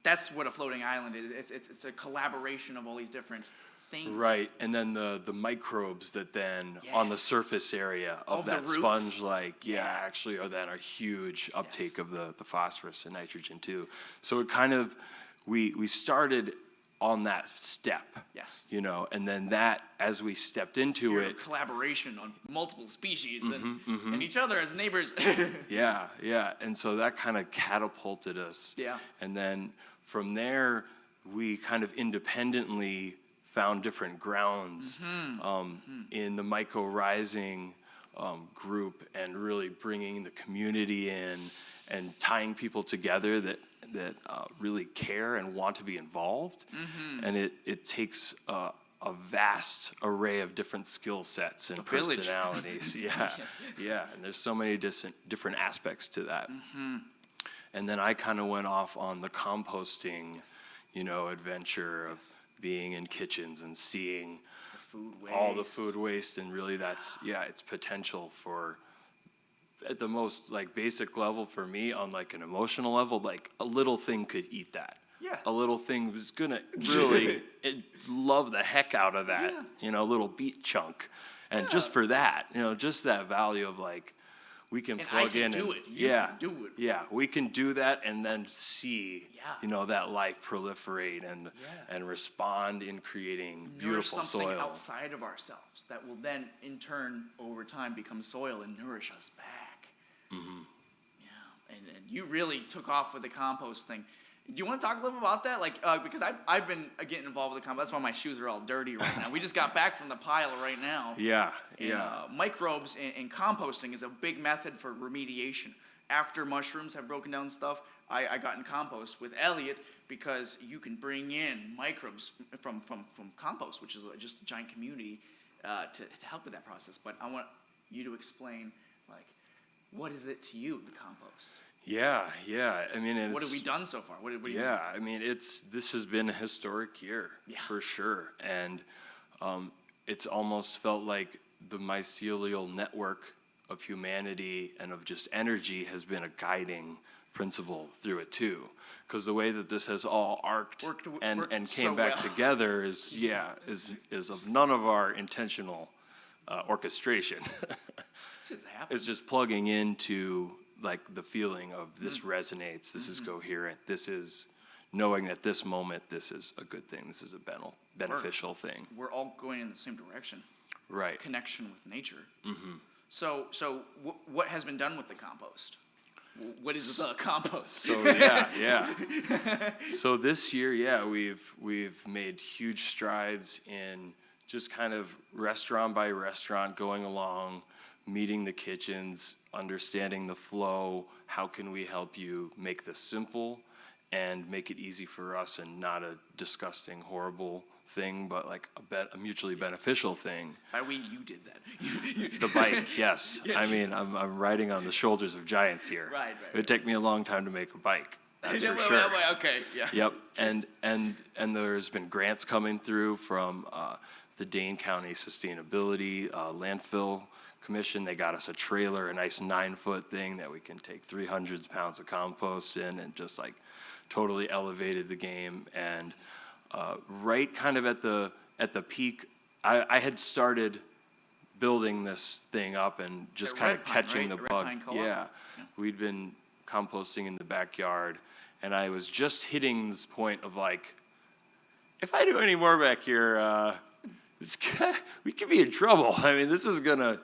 that's what a floating island is. It's a collaboration of all these different things. Right, and then the microbes that then on the surface area of that sponge, actually are then a huge uptake of the phosphorus and nitrogen too. So it kind of, we started on that step. Yes. And then that, as we stepped into it. Collaboration on multiple species and each other as neighbors. Yeah. And so that kind of catapulted us. Yeah. And then from there, we kind of independently found different grounds in the mycorrhizing group and really bringing the community in and tying people together that really care and want to be involved. And it takes a vast array of different skill sets and personalities. Yeah, and there's so many different aspects to that. And then I kind of went off on the composting, adventure of being in kitchens and seeing all the food waste, and really that's, its potential for, at the most like basic level for me, on like an emotional level, like a little thing could eat that. Yeah. A little thing was gonna really love the heck out of that, a little beet chunk. And just for that, just that value of like, we can plug in and you can do it. Yeah, we can do that and then see, that life proliferate and respond in creating beautiful something soil. outside of ourselves that will then in turn over time become soil and nourish us back. and you really took off with the compost thing. Do you want to talk a little bit about that? Like, because I've been getting involved with the compost. That's why my shoes are all dirty right now. We just got back from the pile right now. Yeah, And, microbes and composting is a big method for remediation. After mushrooms have broken down stuff, I got in compost with Elliot because you can bring in microbes from compost, which is just a giant community to help with that process. But I want you to explain, like, what is it to you, the compost? Yeah. I mean, What have we done so far? What do you yeah, I mean, this has been a historic year for sure, and it's almost felt like the mycelial network of humanity and of just energy has been a guiding principle through it too, because the way that this has all arced and came so back well. together is of none of our intentional orchestration. Just happened. It's just plugging into like the feeling of this resonates, this is coherent, this is knowing that this moment, this is a good thing, this is a beneficial thing. We're all going in the same direction. Right. Connection with nature. So what has been done with the compost? What is the compost? So yeah. So this year, we've made huge strides in just kind of restaurant by restaurant going along, meeting the kitchens, understanding the flow. How can we help you make this simple and make it easy for us and not a disgusting, horrible thing, but like a mutually beneficial thing. By we, you did that. The bike, yes. Yes. I mean, I'm riding on the shoulders of giants here. Right. It would take me a long time to make a bike. That's for sure. Okay, yeah. Yep, and there's been grants coming through from the Dane County Sustainability Landfill Commission. They got us a trailer, a nice 9-foot thing that we can take 300 pounds of compost in, and just like totally elevated the game. And right kind of at the peak, I had started building this thing up and just At kind of Red Pine, catching right? the At Red bug. Pine Co-op? Yeah. Yeah. We'd been composting in the backyard, and I was just hitting this point of like, if I do any more back here, we could be in trouble. I mean, this is gonna,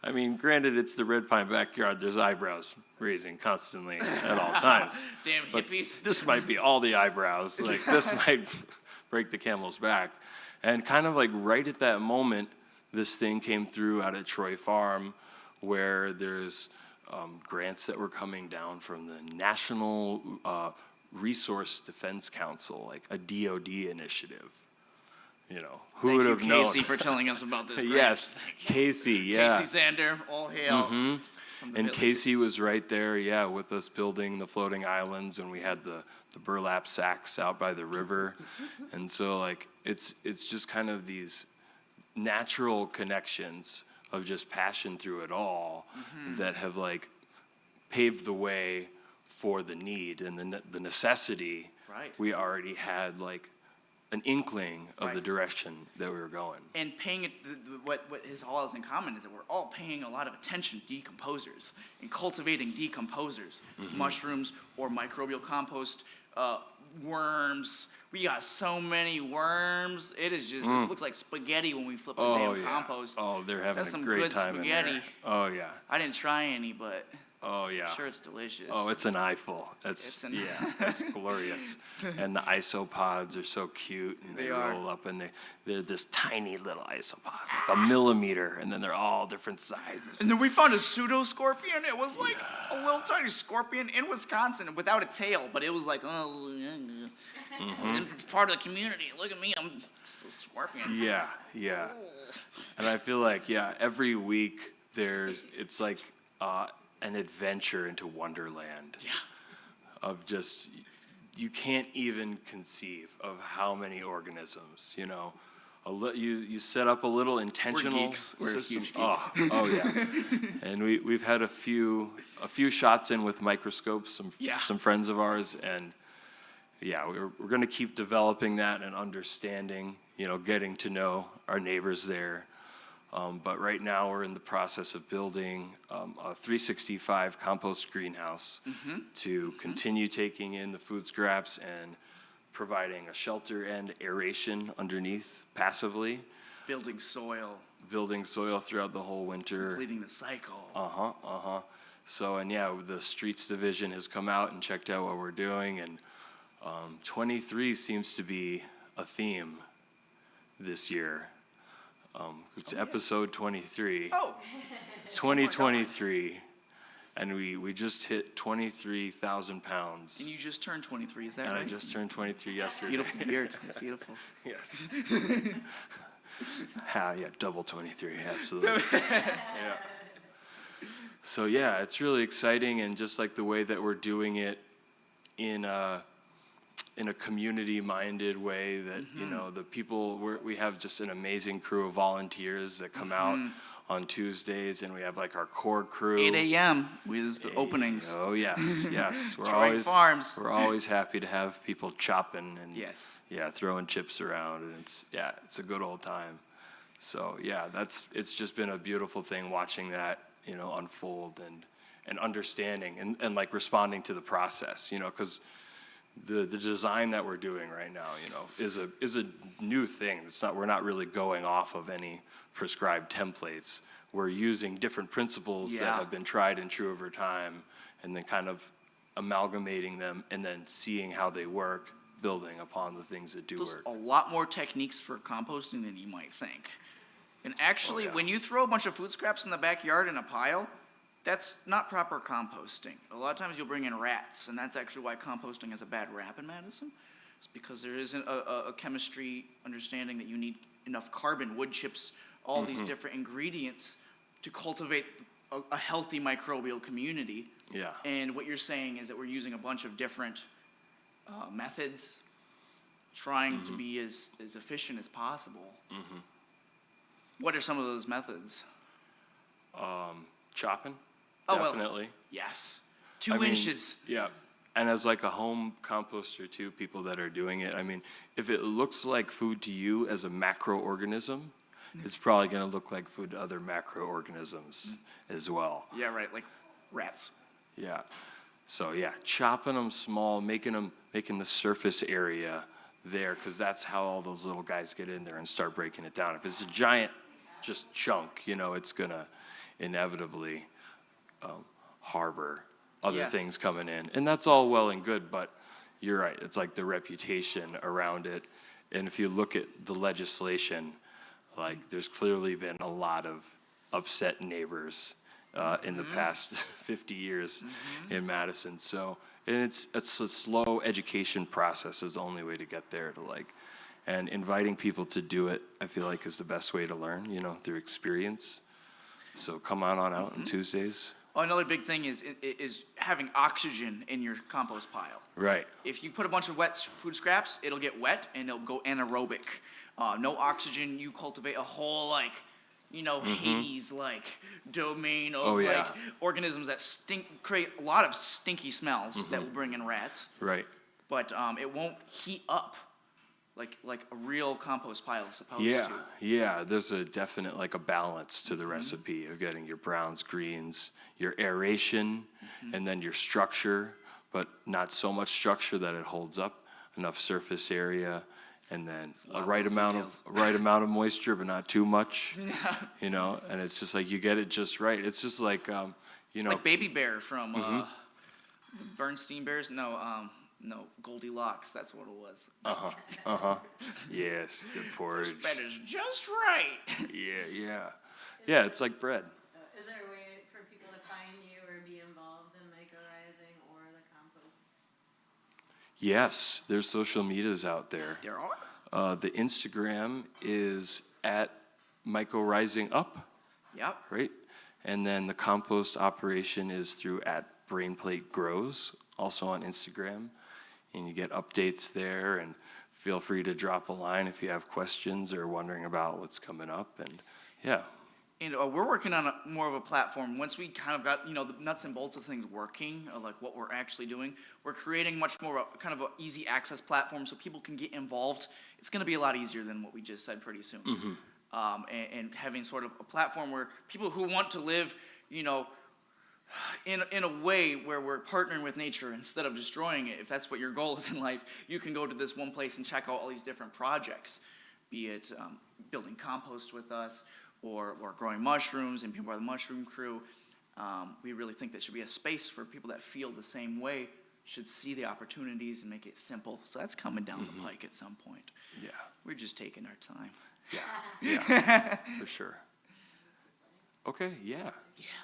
I mean, granted, it's the Red Pine backyard. There's eyebrows raising constantly at all times. Damn But hippies. this might be all the eyebrows. Like, this might break the camel's back. And kind of like right at that moment, this thing came through out at Troy Farm, where there's grants that were coming down from the National Resource Defense Council, like a DoD initiative. You know, who would have known? Casey, for telling us about this. Yes, Casey, yeah. Casey Sander, all hail. From the And village. Casey was right there, yeah, with us building the floating islands, and we had the burlap sacks out by the river. And so, like, it's just kind of these natural connections of just passion through it all that have, like, paved the way for the need and the necessity. Right. We already had, like, an inkling of the Right. direction that we were going. And paying it, what his all has in common is that we're all paying a lot of attention to decomposers and cultivating decomposers, mushrooms or microbial compost, worms. We got so many worms. It is just, it looks like spaghetti when we flip the damn compost. Oh, they're having That's a some great good time spaghetti. in there. Oh yeah. I didn't try any, but Oh yeah. I'm sure it's delicious. Oh, it's an eyeful. It's an- That's glorious. And the isopods are so cute, and they They are. roll up, and they're this tiny little isopods, like a millimeter, and then they're all different sizes. And then we found a pseudo scorpion. It was like a little tiny scorpion in Wisconsin without a tail, but it was like, oh, it's part of the community. Look at me, I'm a scorpion. Yeah. And I feel like every week it's like an adventure into Wonderland. Yeah. Of just, you can't even conceive of how many organisms, you know. You set up a little intentional geeks. We're system. huge geeks. Oh yeah. And we've had a few shots in with microscopes, some friends of ours, and we're going to keep developing that and understanding, you know, getting to know our neighbors there. But right now we're in the process of building a 365 compost greenhouse to continue taking in the food scraps and providing a shelter and aeration underneath passively, Building soil, building soil throughout the whole winter. completing the cycle. So, and yeah, the streets division has come out and checked out what we're doing, and 23 seems to be a theme this year. It's episode 23. Oh, It's 2023, and we just hit 23,000 pounds. and you just turned 23, is that And right? I just turned 23 yesterday. Beautiful beard. It's beautiful. Yes. Yeah, double 23, absolutely. Yeah. So yeah, it's really exciting, and just like the way that we're doing it in a community-minded way, that you know, the people, we have just an amazing crew of volunteers that come out on Tuesdays, and we have like our core crew. 8 a.m. with the openings. Oh yes, yes. Troy Farms. We're always happy to have people chopping and Yes. yeah, throwing chips around, and it's a good old time. So yeah, it's just been a beautiful thing watching that, you know, unfold and understanding and like responding to the process, you know, because the design that we're doing right now, you know, is a new thing. We're not really going off of any prescribed templates. We're using different principles that have been tried and true over time, and then kind of amalgamating them and then seeing how they work, building upon the things that do There's work. a lot more techniques for composting than you might think. And actually, yeah. when you throw a bunch of food scraps in the backyard in a pile, that's not proper composting. A lot of times you'll bring in rats, and that's actually why composting has a bad rap in Madison. It's because there isn't a chemistry understanding that you need enough carbon, wood chips, all these different ingredients to cultivate a healthy microbial community. Yeah. And what you're saying is that we're using a bunch of different methods, trying to be as efficient as possible. What are some of those methods? Chopping, Oh, well, definitely. Yes. 2 I mean, inches. Yeah. And as like a home composter too, people that are doing it, I mean, if it looks like food to you as a macroorganism, it's probably going to look like food to other macroorganisms as well. Yeah, right, like rats. Yeah. So yeah, chopping them small, making the surface area there, because that's how all those little guys get in there and start breaking it down. If it's a giant just chunk, you know, it's going to inevitably harbor other things coming in. And that's all well and good, but you're right. It's like the reputation around it. And if you look at the legislation, like there's clearly been a lot of upset neighbors in the past 50 years in Madison. So, and it's a slow education process is the only way to get there, to like, and inviting people to do it, I feel like is the best way to learn, you know, through experience. So come on out on Tuesdays. Oh, another big thing is having oxygen in your compost pile. Right. If you put a bunch of wet food scraps, it'll get wet and it'll go anaerobic. No oxygen, you cultivate a whole, like, you know, Hades-like domain of like organisms that create a lot of stinky smells that will bring in rats. Right. But it won't heat up like a real compost pile is supposed Yeah, to. yeah. There's a definite like a balance to the recipe of getting your browns, greens, your aeration, and then your structure, but not so much structure that it holds up, enough surface area, and then a right amount of moisture, but not too much. Yeah. You know, and it's just like you get it just right. It's just like you It's know, like Baby Bear from Bernstein Bears. No, Goldilocks. That's what it was. Yes, good porridge. This bed is just right. Yeah. It's like bread. Is there a way for people to find you or be involved in mycorrhizing or the compost? Yes, there's social medias out there. There are. The Instagram is at mycorrhizing up, Yep. right? And then the compost operation is through at Brainplate Grows, also on Instagram. And you get updates there, and feel free to drop a line if you have questions or wondering about what's coming up. And yeah. And we're working on more of a platform. Once we kind of got, you know, the nuts and bolts of things working, like what we're actually doing, we're creating much more kind of an easy access platform so people can get involved. It's going to be a lot easier than what we just said pretty soon. And having sort of a platform where people who want to live, you know, in a way where we're partnering with nature instead of destroying it, if that's what your goal is in life, you can go to this one place and check out all these different projects, be it building compost with us, or growing mushrooms and people are the mushroom crew. we really think that should be a space for people that feel the same way, should see the opportunities and make it simple. So that's coming down the pike at some point. Yeah. We're just taking our time. Yeah, for sure. Okay, yeah.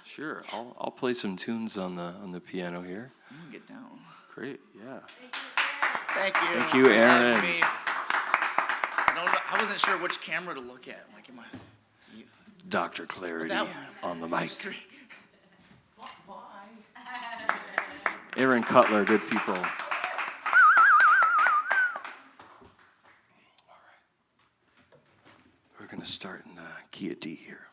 Sure. I'll play some tunes on the piano here. I'm gonna get down. Great, yeah. Thank you. Thank you, for having Aaron. me. I wasn't sure which camera to look at. Like, am I? So you, Dr. Clarity that one. on the mic. Those three. Aaron Cutler, good people. We're going to start in the key of D here.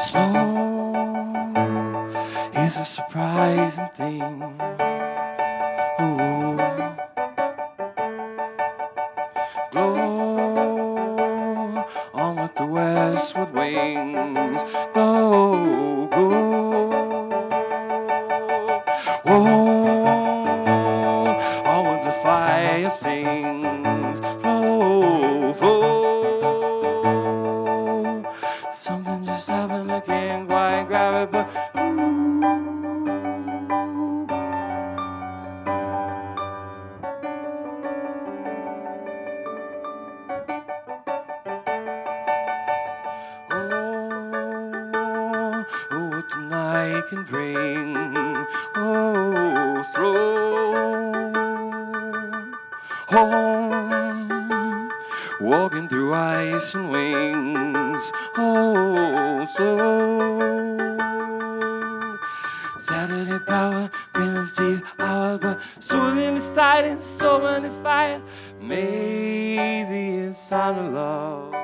Snow is a surprising thing. Ooh. Glow on with the westward wings. Glow, glow. Whoa, on with the fire sings. Flow, flow. Something just happened, I can't quite grab it, but ooh. Oh, what the night can bring. Oh, throw home, walking through ice and wings. Oh, slow. Saturday power, Greenwich deep hour, but so many sightings, so many fire. Maybe it's time to love.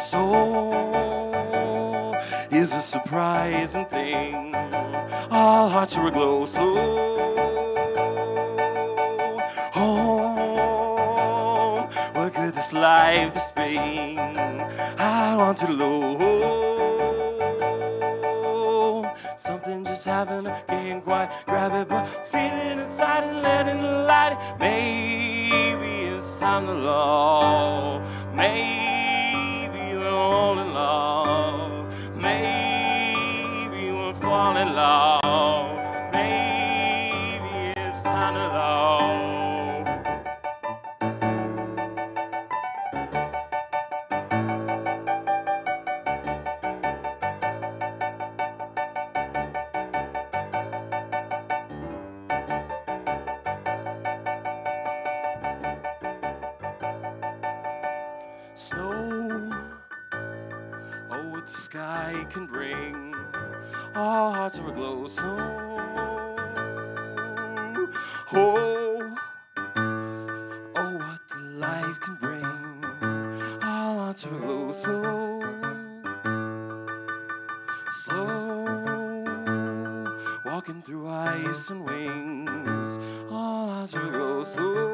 So is a surprising thing. Our hearts are aglow, slow. Home, what could this life display? I want to know. Something just happened, I can't quite grab it, but feeling inside and letting the light. Maybe it's time to love. Maybe we're all in love. Maybe we'll fall in love. Maybe it's time to love. Snow, oh, what the sky can bring. Our hearts are aglow, so oh, oh, what the life can bring. Our hearts are aglow, so slow, walking through ice and wings. Our hearts are aglow, so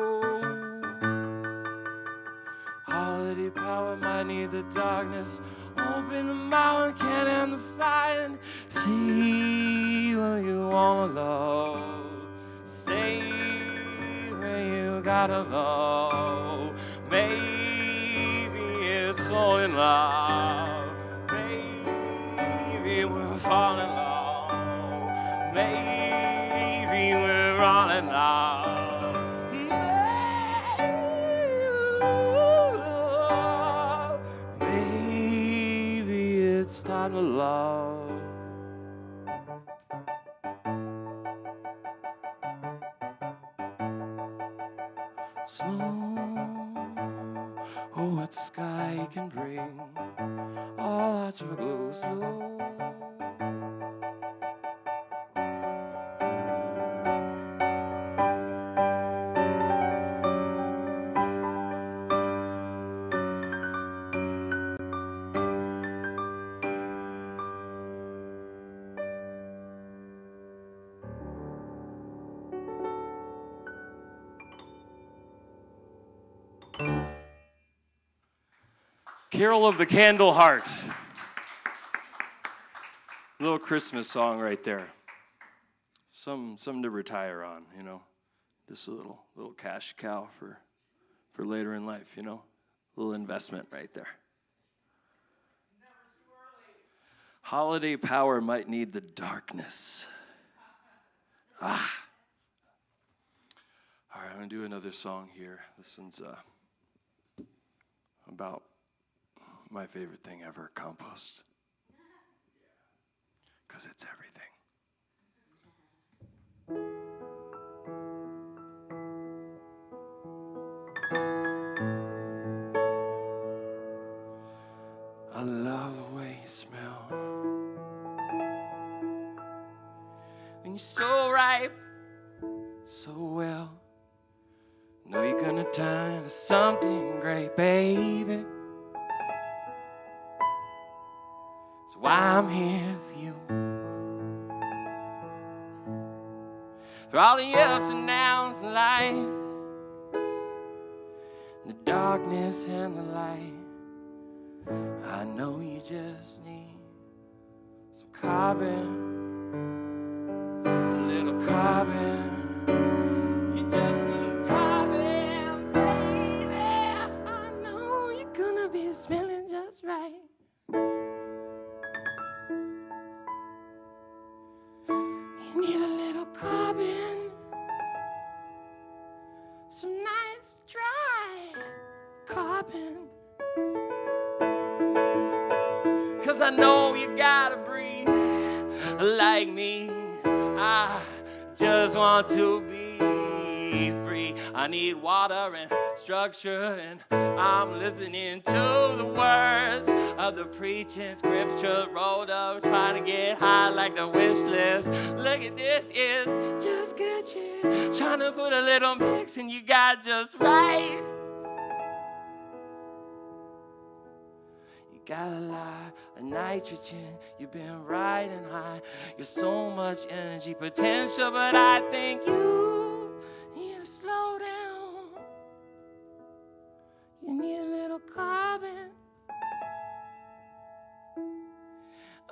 holiday power might need the darkness. Open the mouth, can't end the fire. And see what you wanna love. Stay where you gotta love. Maybe it's all in love. Maybe we'll fall in love. Maybe we're all in love. Maybe it's time to love. Snow, oh, what the sky can bring. All hearts are aglow, slow. Carol of the Candle Heart. Little Christmas song right there. Something to retire on, you know. Just a little cash cow for later in life, you know. A little investment right there. Never too early. Holiday power might need the darkness. All right, I'm going to do another song here. This one's about my favorite thing ever, compost. Because it's everything. I love the way you smell. And you're so ripe, so well. Know you're gonna turn into something great, baby. So I'm here for you. For all the ups and downs in life, the darkness and the light. I know you just need some carbon, a little carbon. You just need carbon, baby. I know you're gonna be smelling just right. You need a little carbon, some nice dry carbon. 'Cause I know you gotta breathe like me. I just want to be free. I need water and structure, and I'm listening to the words of the preaching scriptures rolled up, trying to get high like the wish list. Look at this, is just good shit. Trying to put a little mix and you got just right. Got a lot of nitrogen, you've been riding high. You're so much energy potential, but I think you need to slow down. You need a little carbon.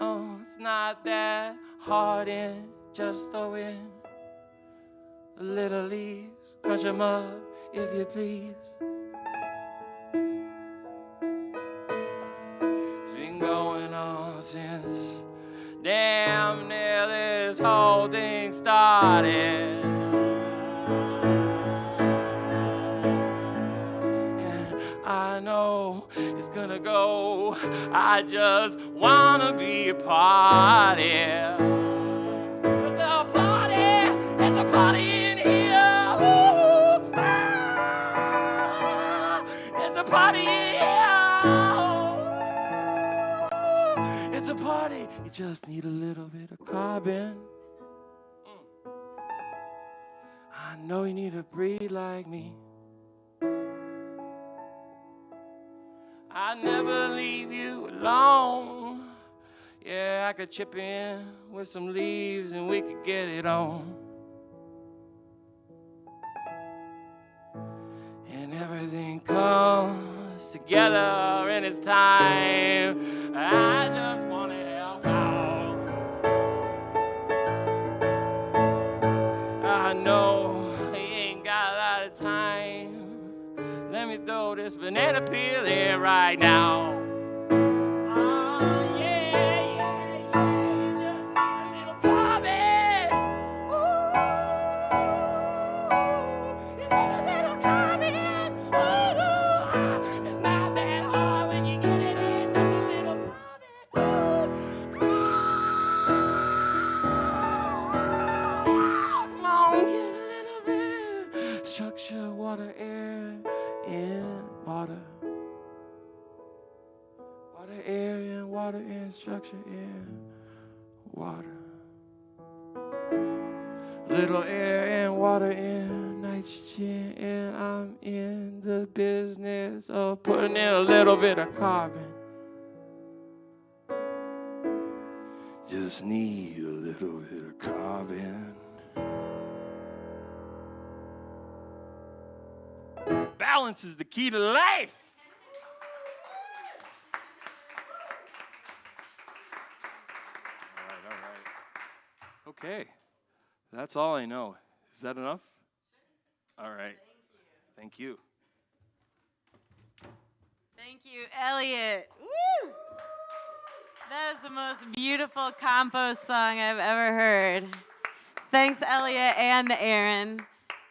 Oh, it's not that hard, and just throw in a little leaves. Crunch them up if you please. Going on since damn near this whole thing started. And I know it's gonna go. I just wanna be a part. It's a party. It's a party in here. Ooh, ah, it's a party in here. It's a party. You just need a little bit of carbon. I know you need to breathe like me. I never leave you alone. Yeah, I could chip in with some leaves and we could get it on. And everything comes together in its time. I just want to help out. I know you ain't got a lot of time. Let me throw this banana peel in right now. Oh, yeah, yeah, yeah. You just need a little carbon. Ooh, you need a little carbon. Ooh, it's not that hard when you get it in. Just a little carbon. Ooh, come on, get a little bit. Structure, water, air, in water. Water, air, and water, and structure, in water. Little air and water and nitrogen, and I'm in the business of putting in a little bit of carbon. Just need a little bit of carbon. Balance is the key to life. Okay. That's all I know. Is that enough? All right. Thank you. Thank you, Elliot. Woo! That is the most beautiful compost song I've ever heard. Thanks, Elliot and Aaron.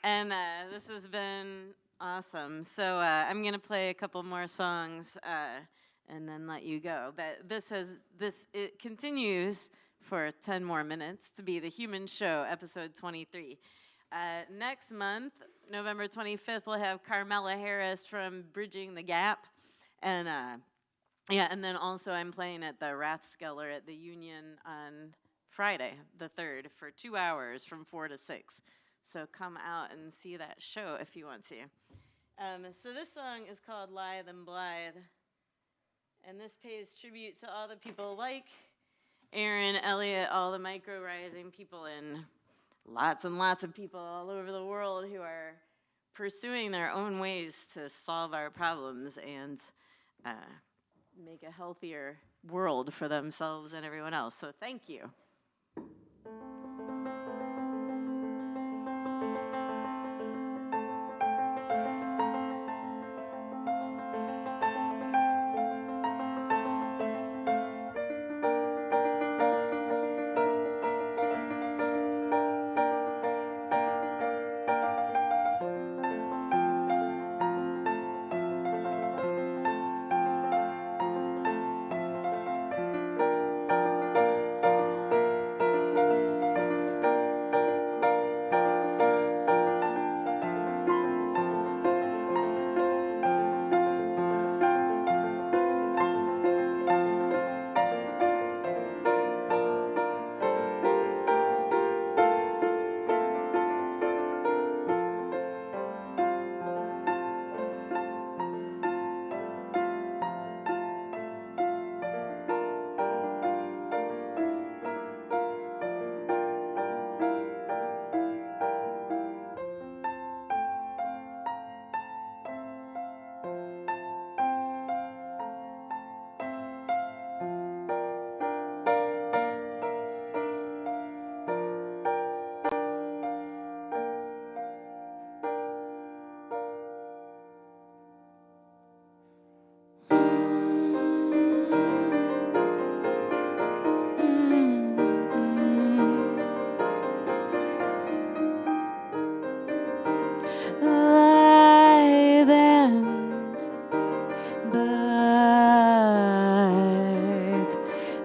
And this has been awesome. So I'm going to play a couple more songs and then let you go. But it continues for 10 more minutes to be The Human Show, episode 23. Next month, November 25th, we'll have Carmela Harris from Bridging the Gap. And and then also I'm playing at the Rathskeller at the Union on Friday, the 3rd, for 2 hours from 4 to 6. So come out and see that show if you want to. So this song is called Lithe and Blithe. And this pays tribute to all the people like Aaron, Elliot, all the micro-rising people, and lots of people all over the world who are pursuing their own ways to solve our problems and make a healthier world for themselves and everyone else. So thank you. Lithe and blithe,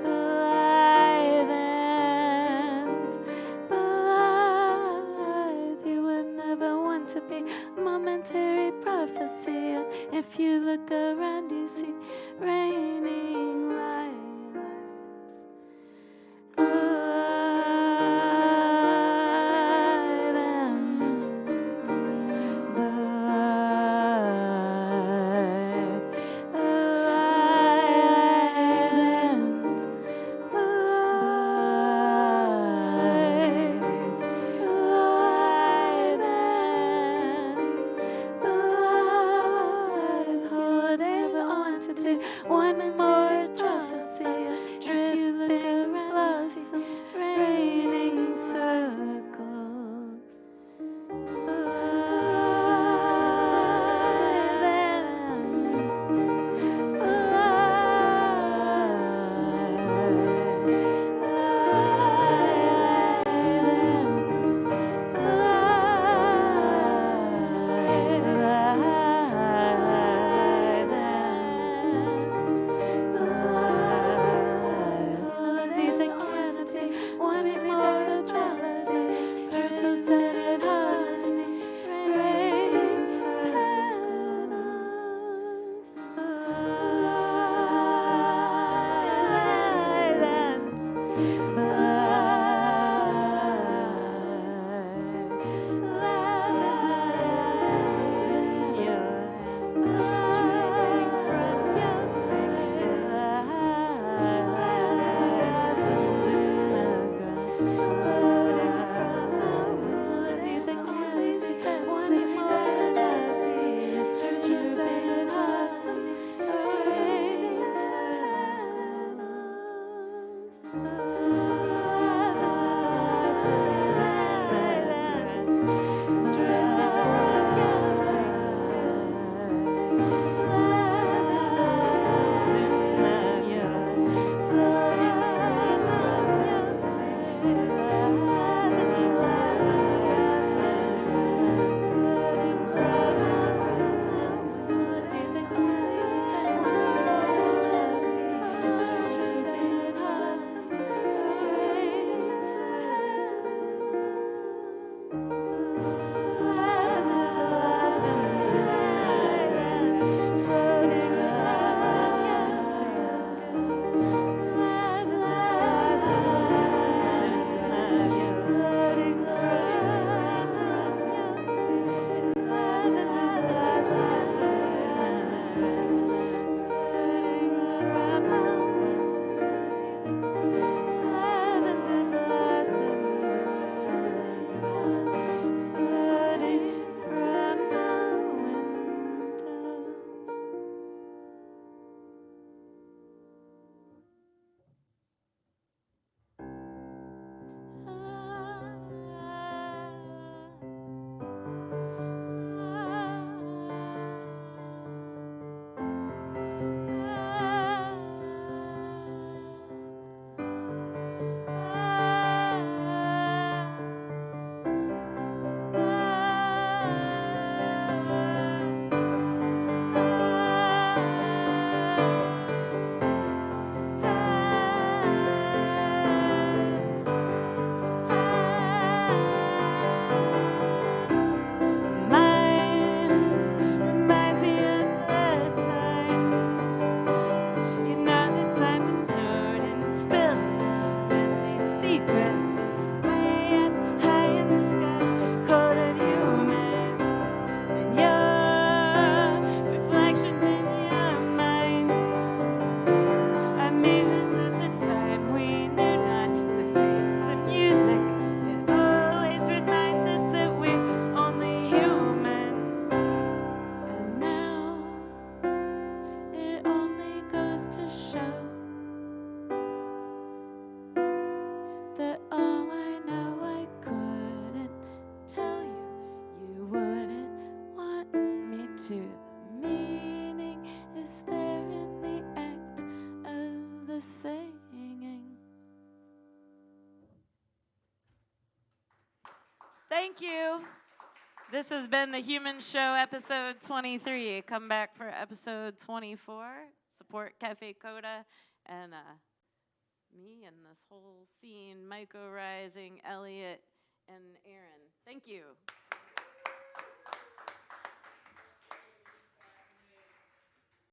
lithe and blithe. You would never want to be momentary prophecy. And if you look around, you see raining lights. One more prophecy, dripping blossoms, raining circles. was singing. Thank you. This has been The Human Show, episode 23. Come back for episode 24. Support Cafe CODA and me and this whole scene, Maiko Rising, Elliot, and Aaron. Thank you.